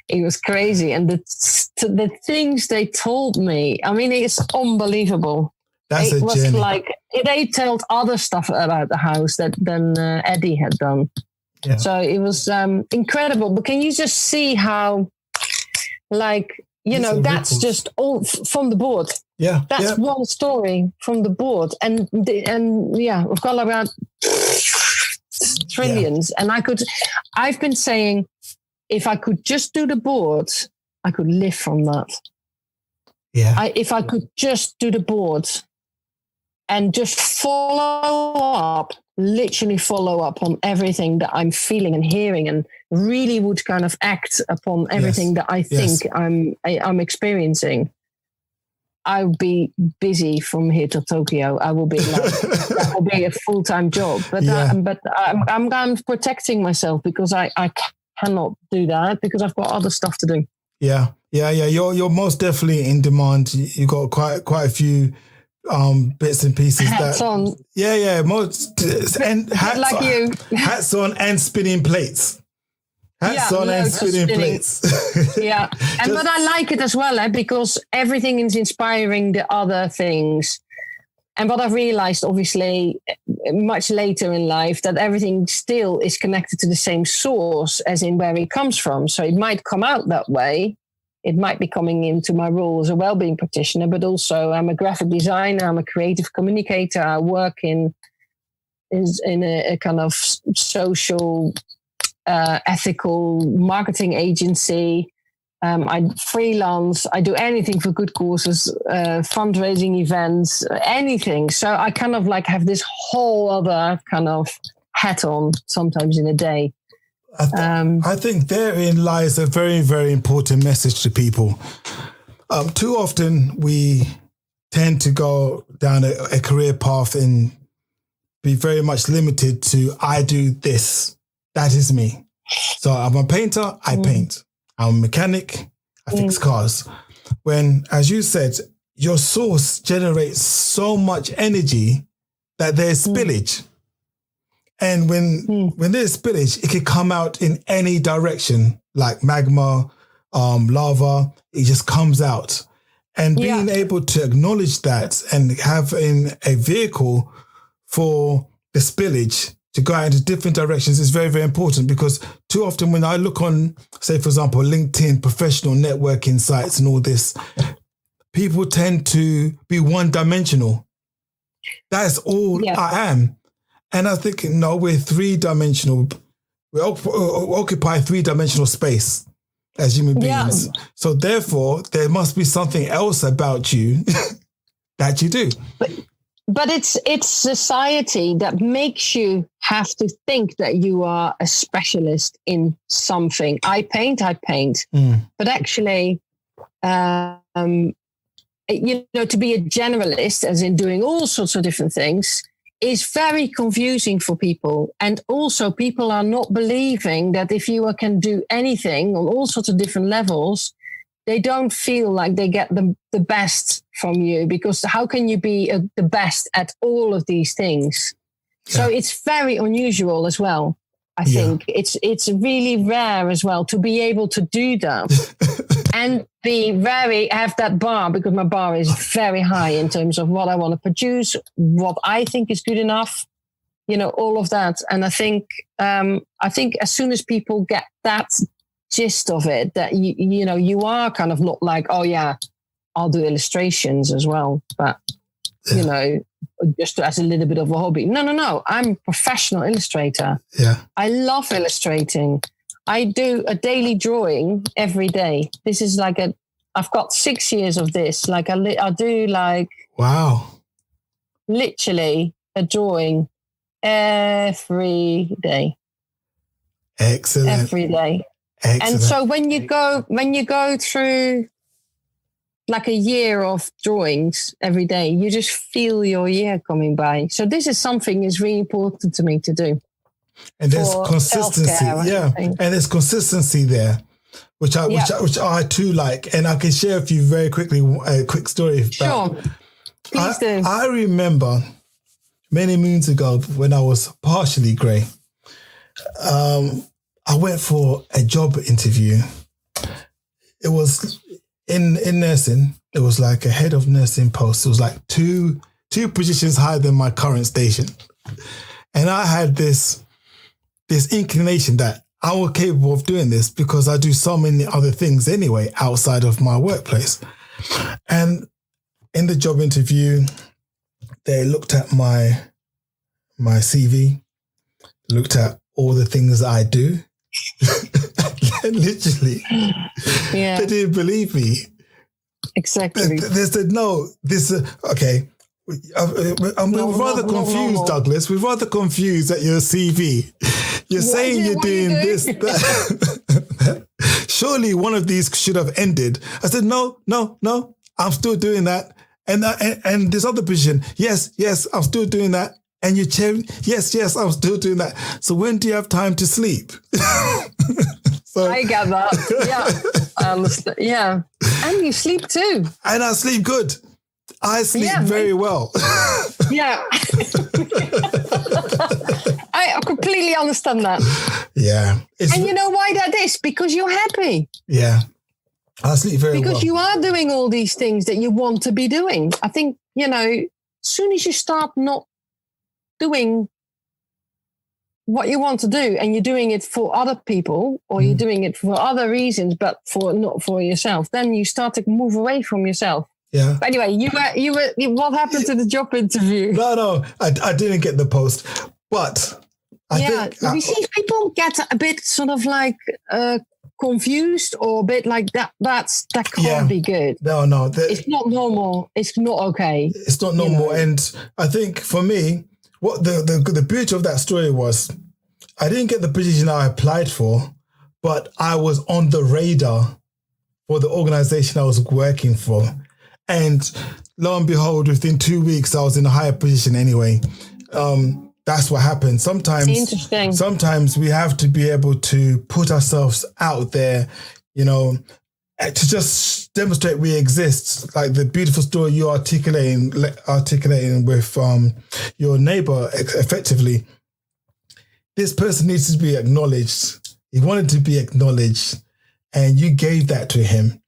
It was crazy. And the things they told me, I mean, it's unbelievable. It was journey. Like they told other stuff about the house than Eddie had done. Yeah. So it was incredible. But can you just see how, like, that's just all from the board. Yeah. That's one story from the board. And we've got around trillions. Yeah. And I've been saying, if I could just do the board, I could live from that. Yeah. If I could just do the board and just literally follow up on everything that I'm feeling and hearing, and really would kind of act upon everything that I think I'm experiencing, I would be busy from here to Tokyo. I will be like, that will be a full-time job. But I'm protecting myself because I cannot do that because I've got other stuff to do. Yeah. You're most definitely in demand. You got quite a few bits and pieces. Hats on. Yeah. Most and hats like on, you. Hats on and spinning plates. Hats on and spinning plates. Yeah, but I like it as well, because everything is inspiring the other things. And what I've realized, obviously, much later in life, that everything still is connected to the same source as in where it comes from. So it might come out that way. It might be coming into my role as a wellbeing practitioner, but also I'm a graphic designer. I'm a creative communicator. I work in a kind of social, ethical marketing agency. I freelance. I do anything for good causes, fundraising events, anything. So I kind of like have this whole other kind of hat on sometimes in a day. I think therein lies a very, very important message to people. Too often we tend to go down a career path and be very much limited to, I do this. That is me. So I'm a painter, I paint. I'm a mechanic, I fix cars. When, as you said, your source generates so much energy that there's spillage. And when there's spillage, it can come out in any direction, like magma, lava, it just comes out. And being able to acknowledge that and having a vehicle for the spillage to go out into different directions is very, very important, because too often when I look on, say, for example, LinkedIn, professional networking sites and all this, people tend to be one-dimensional. That's all I am. And I think, no, we're three-dimensional. We occupy three-dimensional space as human beings. Yeah. So therefore, there must be something else about you that you do. But it's society that makes you have to think that you are a specialist in something. I paint. But actually, to be a generalist, as in doing all sorts of different things, is very confusing for people. And also people are not believing that if you can do anything on all sorts of different levels, they don't feel like they get the best from you, because how can you be the best at all of these things? Yeah. So it's very unusual as well. I think it's really rare as well to be able to do that and have that bar, because my bar is very high in terms of what I want to produce, what I think is good enough, all of that. And I think as soon as people get that gist of it, that you are kind of not like, oh yeah, I'll do illustrations as well, but just as a little bit of a hobby. No, I'm a professional illustrator. I love illustrating. I do a daily drawing every day. This is like I've got 6 years of this. Like I do like, wow, literally a drawing every day. Excellent. Every day. Excellent. And so when you go through like a year of drawings every day, you just feel your year coming by. So this is something is really important to me to do. And there's consistency. And there's consistency there, which I too like. And I can share with you very quickly a quick story. Sure. Please do. I remember many moons ago when I was partially grey, I went for a job interview. It was in nursing. It was like a head of nursing post. It was like two positions higher than my current station. And I had this inclination that I was capable of doing this because I do so many other things anyway outside of my workplace. And in the job interview, they looked at my CV, looked at all the things that I do. And literally, they didn't believe me. Exactly. They said, no, this is okay. We're rather confused, Douglas. We're rather confused at your CV. You're saying you're doing this. That. Surely one of these should have ended. I said, no, I'm still doing that. And this other position, yes, I'm still doing that. And your chair, yes, I'm still doing that. So when do you have time to sleep? So, I get that. Yeah, I understand. Yeah, and you sleep too. And I sleep good. I sleep very well. Yeah. I completely understand that. Yeah. And you know why that is? Because you're happy. Yeah. I sleep very well. Because you are doing all these things that you want to be doing. I think, soon as you start not doing what you want to do, and you're doing it for other people, or you're doing it for other reasons, but not for yourself, then you start to move away from yourself. Yeah. But anyway, you were. What happened to the job interview? No, I didn't get the post, but I think you see, people get a bit sort of like confused, or a bit like that. That can't be good. No, it's not normal. It's not okay. It's not normal, and I think for me, what the beauty of that story was, I didn't get the position I applied for, but I was on the radar for the organization I was working for. And lo and behold, within 2 weeks, I was in a higher position anyway. That's what happens. Sometimes we have to be able to put ourselves out there, to just demonstrate we exist. Like the beautiful story you're articulating with your neighbor effectively. This person needs to be acknowledged. He wanted to be acknowledged, and you gave that to him.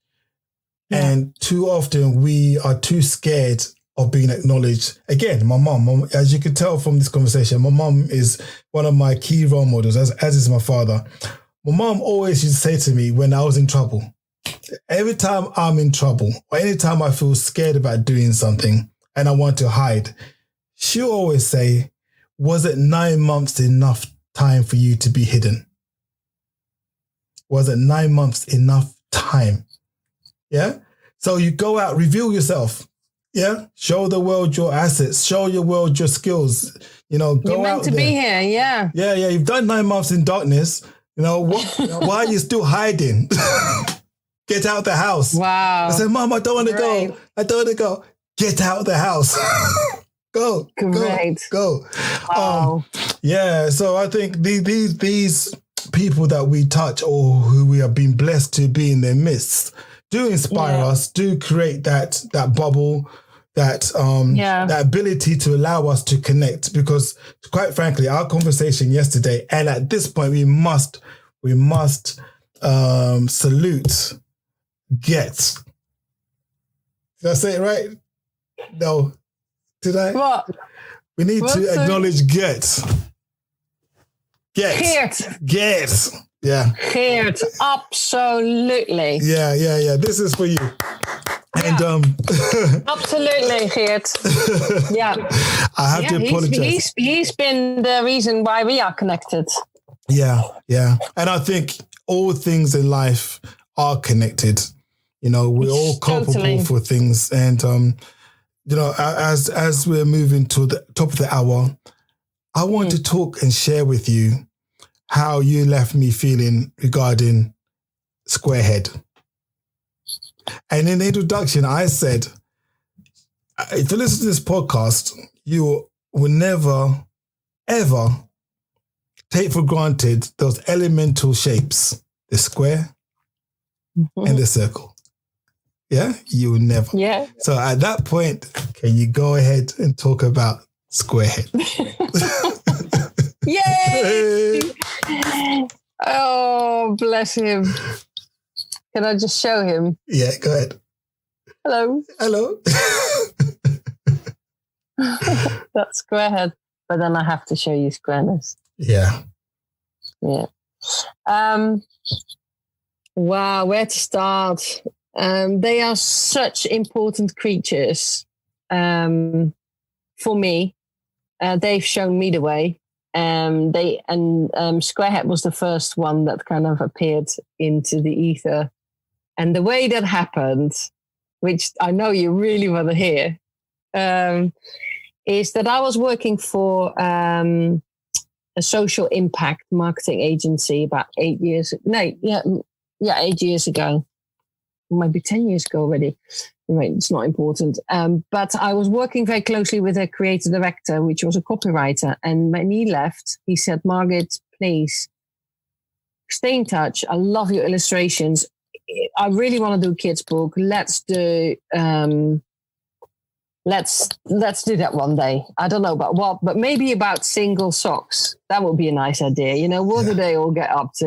Yeah. And too often we are too scared of being acknowledged. Again, my mom, as you can tell from this conversation, my mom is one of my key role models, as is my father. My mom always used to say to me when I was in trouble, every time I'm in trouble, or anytime I feel scared about doing something and I want to hide, she'll always say, was it 9 months enough time for you to be hidden? Was it 9 months enough time? Yeah. So you go out, reveal yourself. Yeah. Show the world your assets. Show your world your skills. Go out there. You're meant to be here. Yeah. Yeah. You've done 9 months in darkness. Why are you still hiding? Get out the house. Wow. I said, Mom, I don't want to go. I don't want to go. Get out the house. Go. Great. Go. Wow. So I think these people that we touch, or who we have been blessed to be in their midst, do inspire us, do create that bubble, that ability to allow us to connect. Because quite frankly, our conversation yesterday, and at this point, we must salute Get. Did I say it right? No. Did I? What? We need to acknowledge Get. Geert. Yeah. Geert, absolutely. Yeah. This is for you. And absolutely, Geert. Yeah. I have to apologize. He's been the reason why we are connected. Yeah. And I think all things in life are connected. We're all culpable for things. And as we're moving to the top of the hour, I want to talk and share with you how you left me feeling regarding Squarehead. And in the introduction, I said, if you listen to this podcast, you will never, ever take for granted those elemental shapes, the square and the circle. Yeah? You will never. Yeah. So at that point, can you go ahead and talk about Squarehead? Yay! Oh, bless him. Can I just show him? Yeah, go ahead. Hello. That's Squarehead. But then I have to show you Squareness. Yeah. Wow, where to start? They are such important creatures for me. They've shown me the way. Squarehead was the first one that kind of appeared into the ether. And the way that happened, which I know you really want to hear, is that I was working for a social impact marketing agency about 8 years. 8 years ago. Maybe 10 years ago already. Right, it's not important. But I was working very closely with a creative director, which was a copywriter. And when he left, he said, Margit, please stay in touch. I love your illustrations. I really want to do a kids book. Let's do let's do that one day. I don't know about what, but maybe about single socks. That would be a nice idea. What do they all get up to?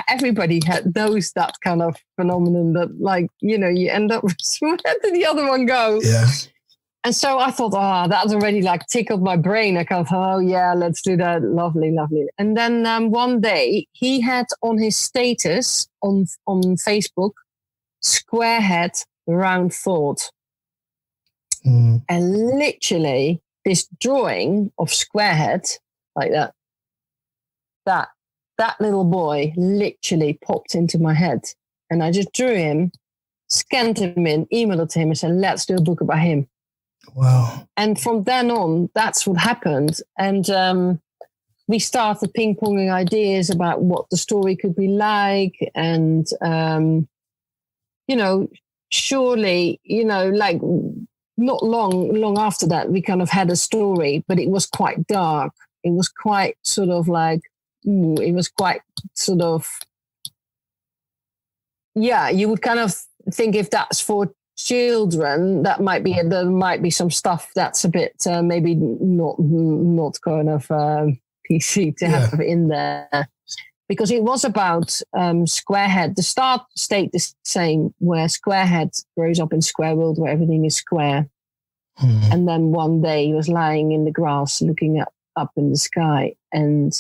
Everybody knows that kind of phenomenon that you end up, where did the other one go? Yeah. And so I thought, that's already tickled my brain. I thought, oh yeah, let's do that. Lovely, lovely. And then one day he had on his status on Facebook, square head, round thought. And literally this drawing of square head like that little boy literally popped into my head. And I just drew him, scanned him in, emailed it to him and said, let's do a book about him. Wow. And from then on, that's what happened. And we started ping-ponging ideas about what the story could be like. And, surely, not long after that, we kind of had a story, but it was quite dark. It was quite sort of you would kind of think if that's for children, there might be some stuff that's a bit maybe not kind of PC to have in there, because it was about squarehead. The start stayed the same, where squarehead grows up in square world where everything is square, and then one day he was lying in the grass looking up in the sky, and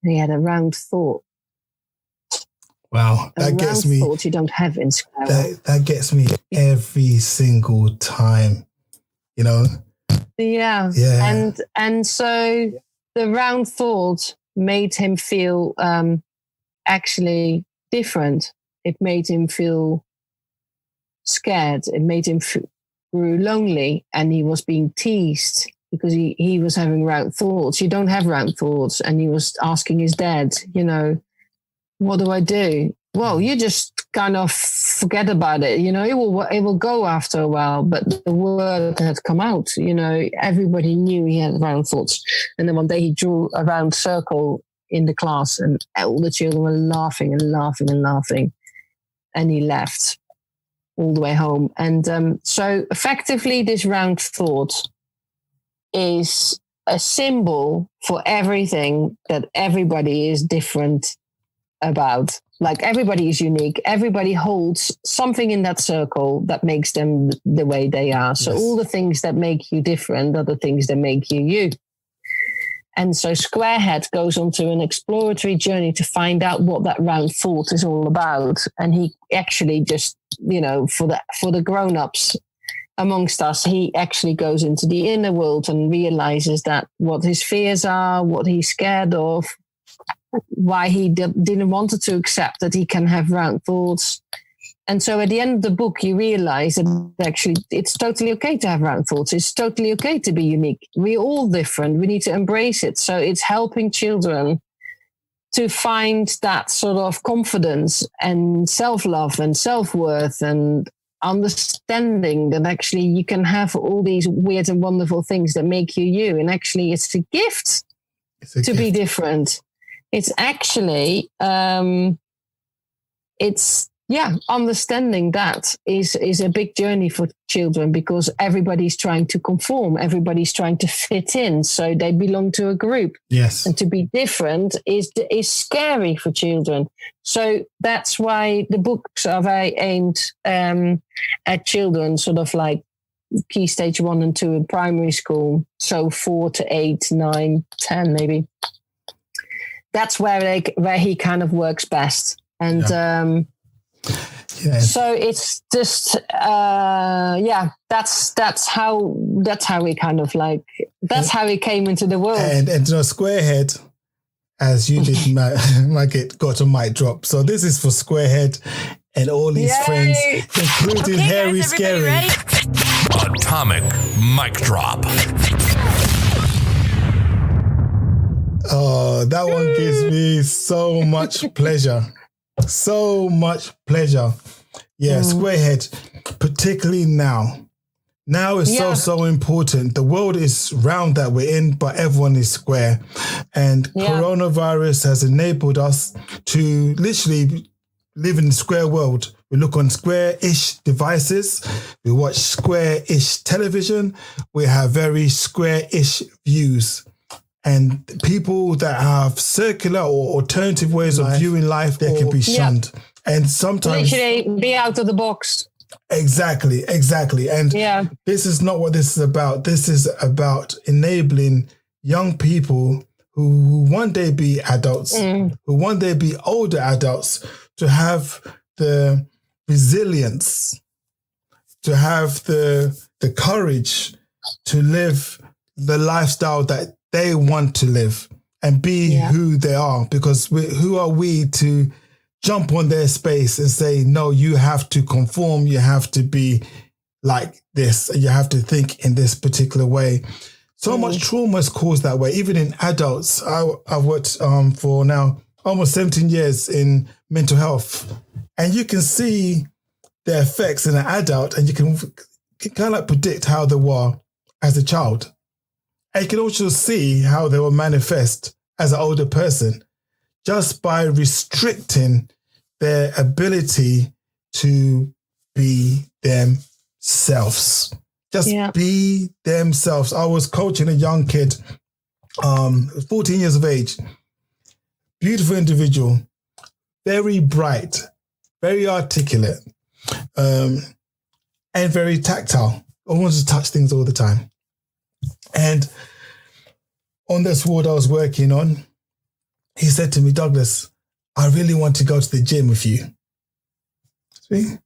he had a round thought. Wow, that gets me. Thoughts you don't have in square world. That gets me every single time, Yeah. And so the round thought made him feel actually different. It made him feel scared. It made him grew lonely, and he was being teased because he was having round thoughts. You don't have round thoughts. And he was asking his dad, what do I do? Well, you just kind of forget about it. It will go after a while, but the word had come out. Everybody knew he had round thoughts. And then one day he drew a round circle in the class, and all the children were laughing and laughing and laughing. And he left all the way home. And so effectively, this round thought is a symbol for everything that everybody is different about. Like, everybody is unique. Everybody holds something in that circle that makes them the way they are. So all the things that make you different are the things that make you you. And so Squarehead goes on to an exploratory journey to find out what that round thought is all about. And he actually just, for the grown-ups amongst us, he actually goes into the inner world and realizes that what his fears are, what he's scared of, why he didn't want to accept that he can have round thoughts. And so at the end of the book, you realize that actually it's totally okay to have round thoughts. It's totally okay to be unique. We're all different. We need to embrace it. So it's helping children to find that sort of confidence and self-love and self-worth and understanding that actually you can have all these weird and wonderful things that make you you. And actually it's a gift to be different. It's actually, understanding that is a big journey for children, because everybody's trying to conform, everybody's trying to fit in, so they belong to a group. Yes, and to be different is scary for children. So that's why the books are very aimed at children, sort of like key stage 1 and 2 in primary school. So 4 to 8, 9, 10, maybe. That's where he kind of works best. And so it's just that's how we kind of like, that's how he came into the world. And Squarehead, as you did, Margit, got a mic drop. So this is for Squarehead and all his friends, including Harry guys, Scary. Ready? Atomic mic drop. Oh, that one gives me so much pleasure. So much pleasure. Yeah, Squarehead, particularly now. Now is so important. The world is round that we're in, but everyone is square. And coronavirus has enabled us to literally live in the square world We look on square-ish devices. We watch square-ish television. We have very square-ish views. And people that have circular or alternative ways of viewing life, they can be shunned. And sometimes... Literally be out of the box. Exactly. And this is not what this is about. This is about enabling young people who one day be adults, who one day be older adults, to have the resilience, to have the courage to live the lifestyle that they want to live and be who they are. Because who are we to jump on their space and say, no, you have to conform, you have to be like this, you have to think in this particular way. So much trauma is caused that way, even in adults. I've worked for now almost 17 years in mental health, and you can see the effects in an adult, and you can kind of like predict how they were as a child. And you can also see how they will manifest as an older person just by restricting their ability to be themselves. Just be themselves. I was coaching a young kid, 14 years of age, beautiful individual, very bright, very articulate, and very tactile. I wanted to touch things all the time. And on this ward I was working on, he said to me, Douglas, I really want to go to the gym with you. See?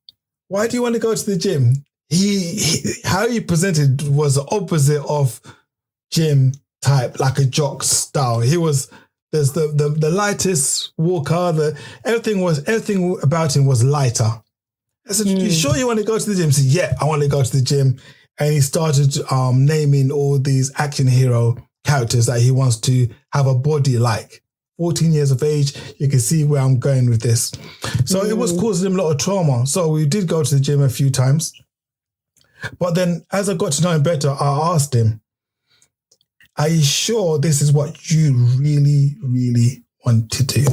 Why do you want to go to the gym? How he presented was the opposite of gym type, like a jock style. There's the lightest walker, everything about him was lighter. I said, you sure you want to go to the gym? He said, yeah, I want to go to the gym. And he started naming all these action hero characters that he wants to have a body like. 14 years of age, you can see where I'm going with this. So it was causing him a lot of trauma. So we did go to the gym a few times. But then as I got to know him better, I asked him, are you sure this is what you really, really want to do?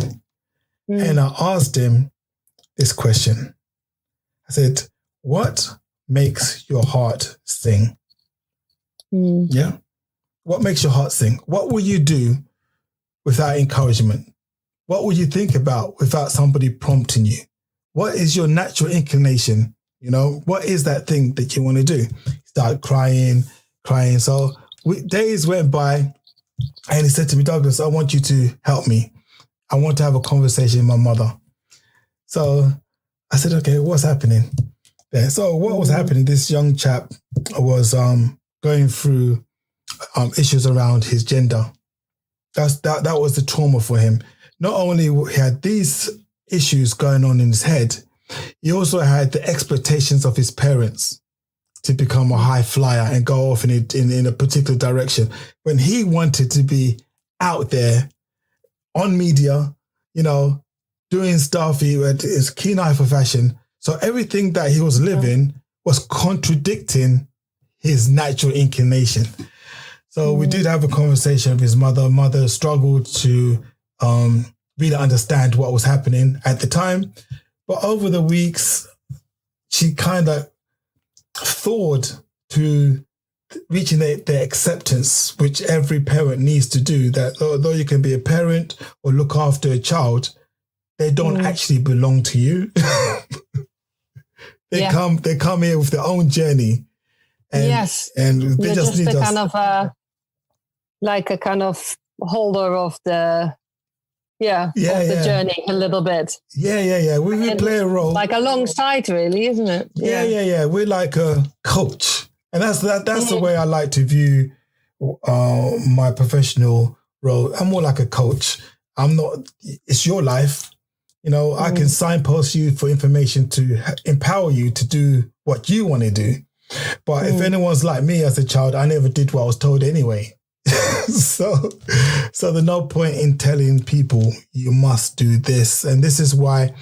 And I asked him this question. I said, what makes your heart sing? Yeah. What makes your heart sing? What will you do without encouragement? What will you think about without somebody prompting you? What is your natural inclination? You know, what is that thing that you want to do? He started crying. So days went by and he said to me, Douglas, I want you to help me. I want to have a conversation with my mother. So I said, okay, what's happening there? So what was happening, this young chap was going through issues around his gender. That was the trauma for him. Not only he had these issues going on in his head, he also had the expectations of his parents to become a high flyer and go off in a particular direction. When he wanted to be out there on media, you know, doing stuff, he had his keen eye for fashion. So everything that he was living was contradicting his natural inclination. So we did have a conversation with his mother. Mother struggled to really understand what was happening at the time. But over the weeks, she kind of thawed to reaching the acceptance, which every parent needs to do, that although you can be a parent or look after a child, they don't actually belong to you. They come here with their own journey. And, and they just need us. Kind of like a kind of holder of the journey a little bit. Yeah. We play a role. Like alongside, really, isn't it? Yeah. We're like a coach. And that's the way I like to view my professional role. I'm more like a coach. It's your life. You know, I can signpost you for information to empower you to do what you want to do. But if anyone's like me as a child, I never did what I was told anyway. So there's no point in telling people you must do this. And this is why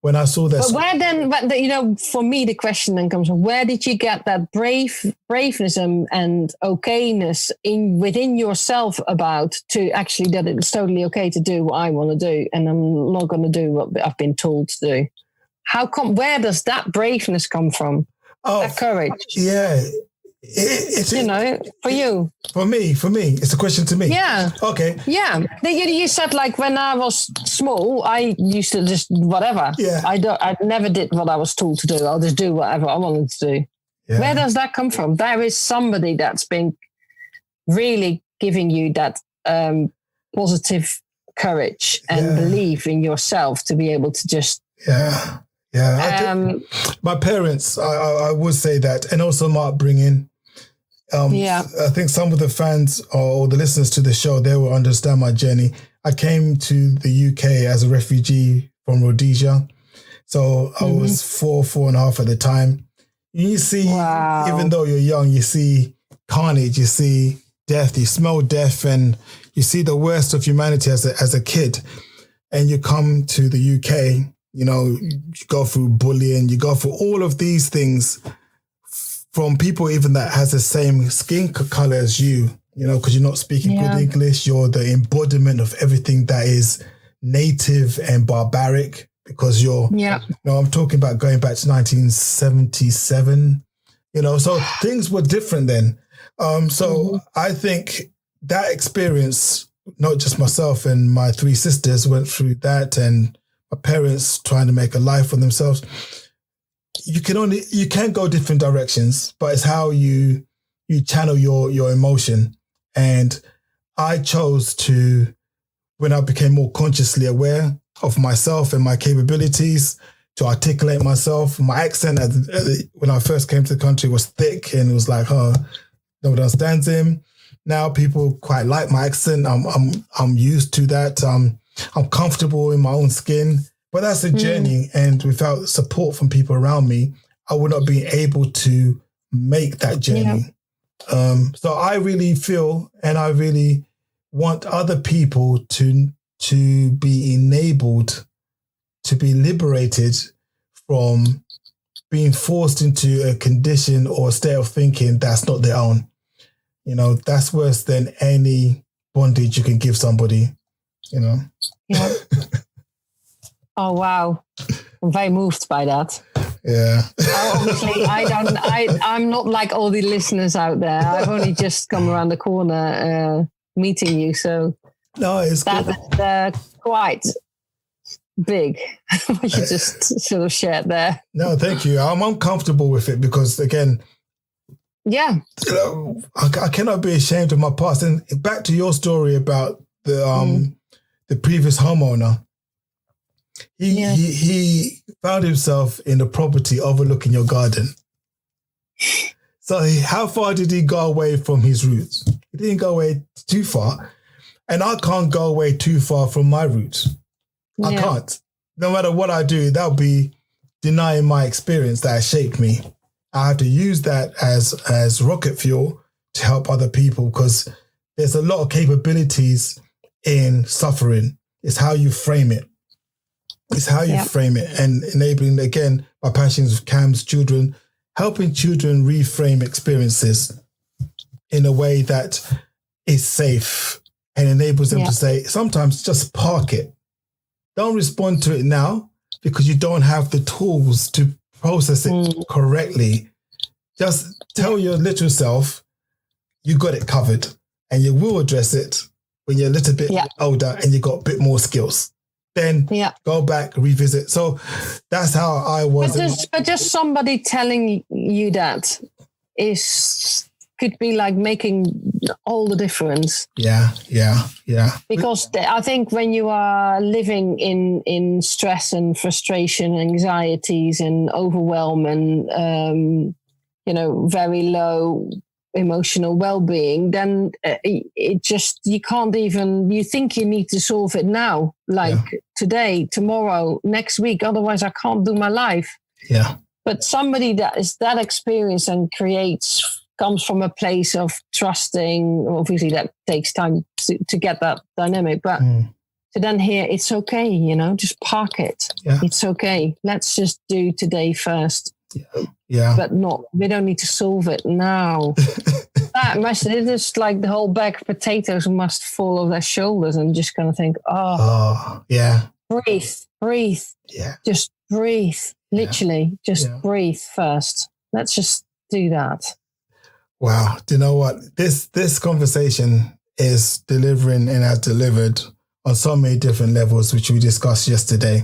when I saw that. But you know, for me, the question then comes, where did you get that braveness and okayness within yourself about to actually that it's totally okay to do what I want to do and I'm not going to do what I've been told to do? Where does that braveness come from? That courage? Yeah. For you. For me, it's a question to me. Yeah. Okay. Yeah. You said like when I was small, I used to just whatever. Yeah. I never did what I was told to do. I'll just do whatever I wanted to do. Yeah. Where does that come from? There is somebody that's been really giving you that positive courage and belief in yourself to be able to just. Yeah. Yeah. My parents, I would say that, and also my upbringing. I think some of the fans or the listeners to the show, they will understand my journey. I came to the UK as a refugee from Rhodesia. So I was 4.5 at the time. You see, even though you're young, you see carnage, you see death, you smell death, and you see the worst of humanity as a kid. And you come to the UK, you go through bullying, you go through all of these things from people even that has the same skin color as you, because you're not speaking good English. You're the embodiment of everything that is native and barbaric because I'm talking about going back to 1977, so things were different then. I think that experience, not just myself and my 3 sisters went through that, and my parents trying to make a life for themselves. You can go different directions, but it's how you channel your emotion. And I chose to, when I became more consciously aware of myself and my capabilities to articulate myself. My accent when I first came to the country was thick, and it was like, nobody understands him. Now people quite like my accent. I'm used to that. I'm comfortable in my own skin. But that's a journey, and without support from people around me, I would not be able to make that journey. Yeah. So I really feel, and I really want other people to be enabled, to be liberated from being forced into a condition or a state of thinking that's not their own. That's worse than any bondage you can give somebody, Yeah. Oh, wow. I'm very moved by that. Yeah. Obviously, I'm not like all the listeners out there. I've only just come around the corner meeting you. So it's that's quite big what you just sort of shared there. No, thank you. I'm uncomfortable with it because, again, I cannot be ashamed of my past. And back to your story about the previous homeowner. He found himself in the property overlooking your garden. So how far did he go away from his roots? He didn't go away too far. And I can't go away too far from my roots. I can't. No matter what I do, that would be denying my experience that has shaped me. I have to use that as rocket fuel to help other people, because there's a lot of capabilities in suffering. It's how you frame it. It's how you frame it, and enabling, again, my passions with CAM's children, helping children reframe experiences in a way that is safe and enables them to say, sometimes just park it. Don't respond to it now because you don't have the tools to process it correctly. Just tell your little self, you got it covered, and you will address it when you're a little bit older and you got a bit more skills. Then go back, revisit. So that's how I was. But just somebody telling you that could be like making all the difference. Yeah. Because I think when you are living in stress and frustration, anxieties and overwhelm and, very low emotional well-being, then you can't even, you think you need to solve it now, today, tomorrow, next week, otherwise I can't do my life. Yeah. But somebody that is that experienced and comes from a place of trusting, obviously that takes time to get that dynamic, but to then hear it's okay, just park it. Yeah. It's okay. Let's just do today first. Yeah. But we don't need to solve it now. It is like the whole bag of potatoes must fall off their shoulders and just kind of think, breathe. Yeah. Just breathe. Literally, just breathe first. Let's just do that. Wow. Do you know what? This conversation is delivering and has delivered on so many different levels, which we discussed yesterday.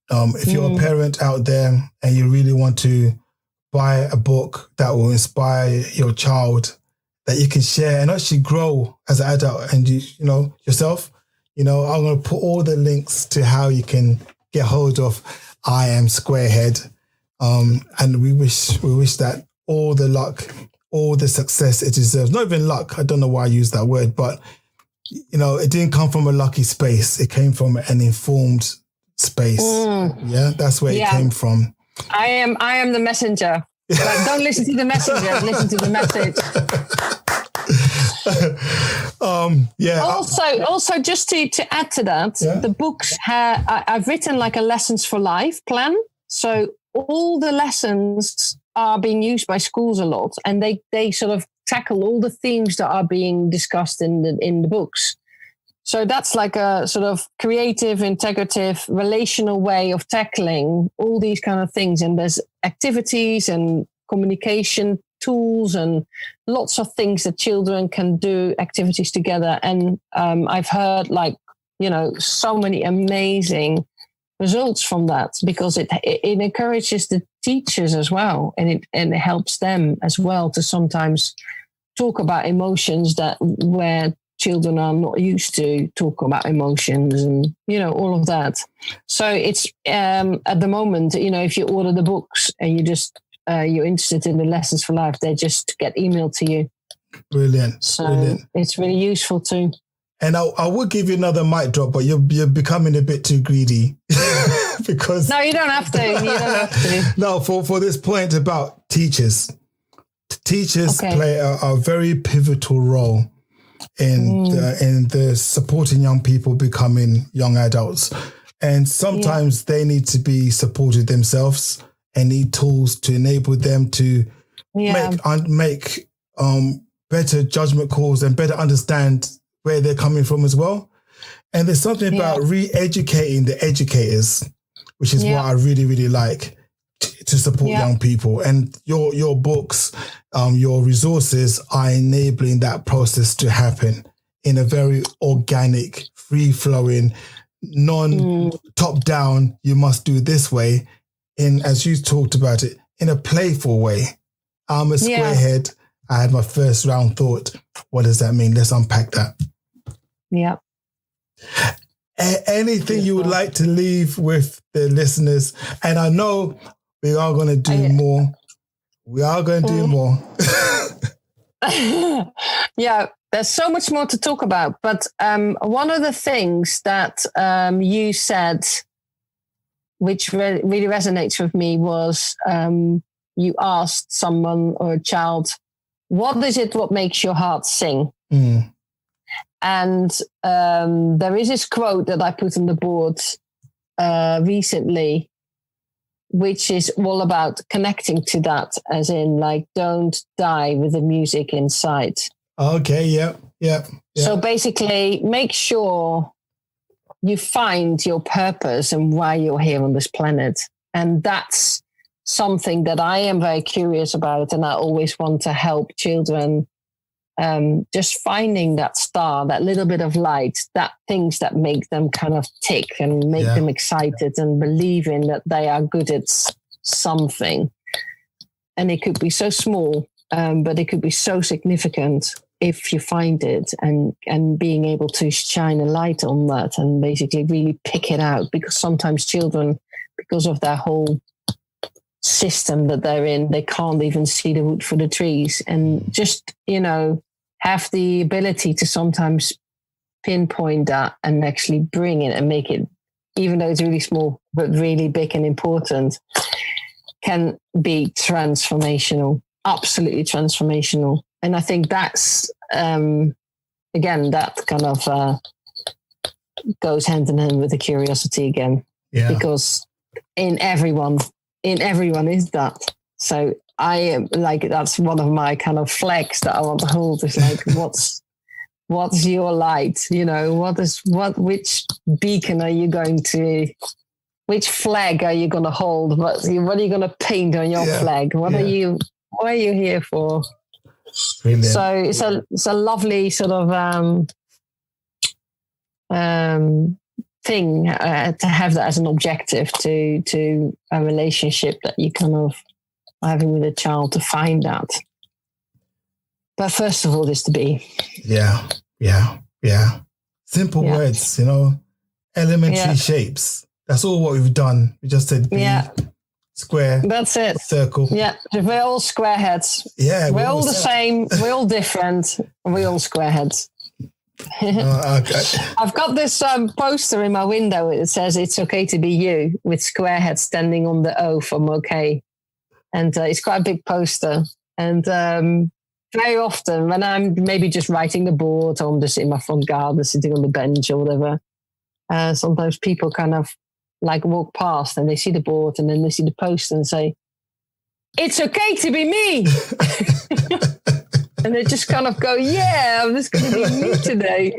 If you're a parent out there and you really want to buy a book that will inspire your child, that you can share and actually grow as an adult and yourself, I'm going to put all the links to how you can get hold of I Am Squarehead. And we wish that all the luck, all the success it deserves. Not even luck. I don't know why I use that word, but it didn't come from a lucky space. It came from an informed space. Yeah, that's where it came from. I am the messenger. But don't listen to the messenger. Listen to the message. Also, just to add to that, the books I've written like a lessons for life plan. So all the lessons are being used by schools a lot, and they sort of tackle all the themes that are being discussed in the books. So that's like a sort of creative, integrative, relational way of tackling all these kind of things. And there's activities and communication tools and lots of things that children can do activities together. And I've heard so many amazing results from that, because it encourages the teachers as well. And it helps them as well to sometimes talk about emotions where children are not used to talk about emotions and, all of that. So it's at the moment, if you order the books and you're interested in the lessons for life, they just get emailed to you. Brilliant. So it's really useful too. And I would give you another mic drop, but you're becoming a bit too greedy. Because no, you don't have to. No, for this point about teachers. Teachers play a very pivotal role in the supporting young people becoming young adults. And sometimes they need to be supported themselves and need tools to enable them to make better judgment calls and better understand where they're coming from as well. And there's something about re-educating the educators, which is what I really, really like to support young people. And your books, your resources are enabling that process to happen in a very organic, free-flowing, non-top-down, you must do this way, as you talked about it, in a playful way. I'm a squarehead. I had my first round thought. What does that mean? Let's unpack that. Yeah. Anything you would like to leave with the listeners? And I know we are going to do more. We are going to do more. Yeah, there's so much more to talk about. But one of the things that you said, which really resonates with me, was you asked someone or a child, what is it what makes your heart sing? And there is this quote that I put on the board recently, which is all about connecting to that, as in don't die with the music inside. Okay, yeah. So basically, make sure you find your purpose and why you're here on this planet. And that's something that I am very curious about, and I always want to help children just finding that star, that little bit of light, that things that make them kind of tick and make them excited and believing that they are good at something. And it could be so small, but it could be so significant if you find it, and being able to shine a light on that and basically really pick it out. Because sometimes children, because of their whole system that they're in, they can't even see the wood for the trees, and just have the ability to sometimes pinpoint that and actually bring it and make it, even though it's really small but really big and important, can be transformational, absolutely transformational. And I think that's again, that kind of goes hand in hand with the curiosity again, because in everyone is that. So I am that's one of my kind of flags that I want to hold, is what's your light? Which beacon are you going to which flag are you going to hold? What are you going to paint on your flag? What are you here for? Brilliant. So it's a lovely sort of thing to have that as an objective to a relationship that you kind of are having with a child, to find that. But first of all, is to be. Yeah. Simple words, elementary shapes. That's all what we've done. We just said be, square. That's it. Circle. Yeah. We're all square heads. Yeah. We're all the same. We're all different. We're all square heads. I've got this poster in my window. It says "It's okay to be you" with square heads standing on the O from okay. And it's quite a big poster. And very often when I'm maybe just writing the board, or I'm just in my front garden sitting on the bench or whatever, sometimes people kind of like walk past and they see the board and then they see the poster and say, "It's okay to be me." And they just kind of go, "Yeah, I'm just going to be me today."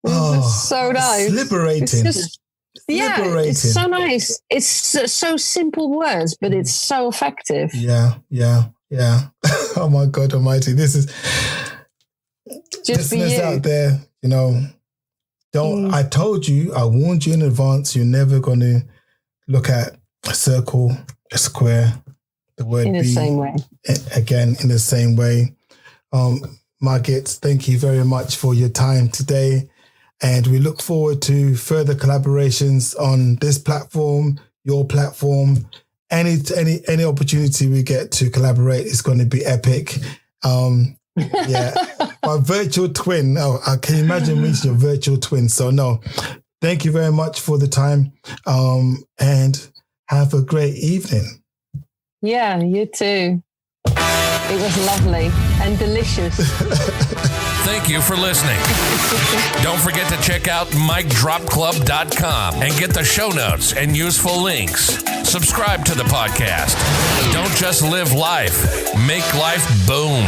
It's so nice. It's liberating. It's so nice. It's so simple words, but it's so effective. Yeah. Oh my God Almighty! This is just listeners out there. Don't. I told you. I warned you in advance. You're never going to look at a circle, a square, the word in the be same way. Again, in the same way. Margit, thank you very much for your time today. And we look forward to further collaborations on this platform, your platform. Any opportunity we get to collaborate is going to be epic. My virtual twin. Oh, I can imagine meeting your virtual twin. So no, thank you very much for the time. And have a great evening. Yeah, you too. It was lovely and delicious. Thank you for listening. Don't forget to check out micdropclub.com and get the show notes and useful links. Subscribe to the podcast. Don't just live life, make life boom.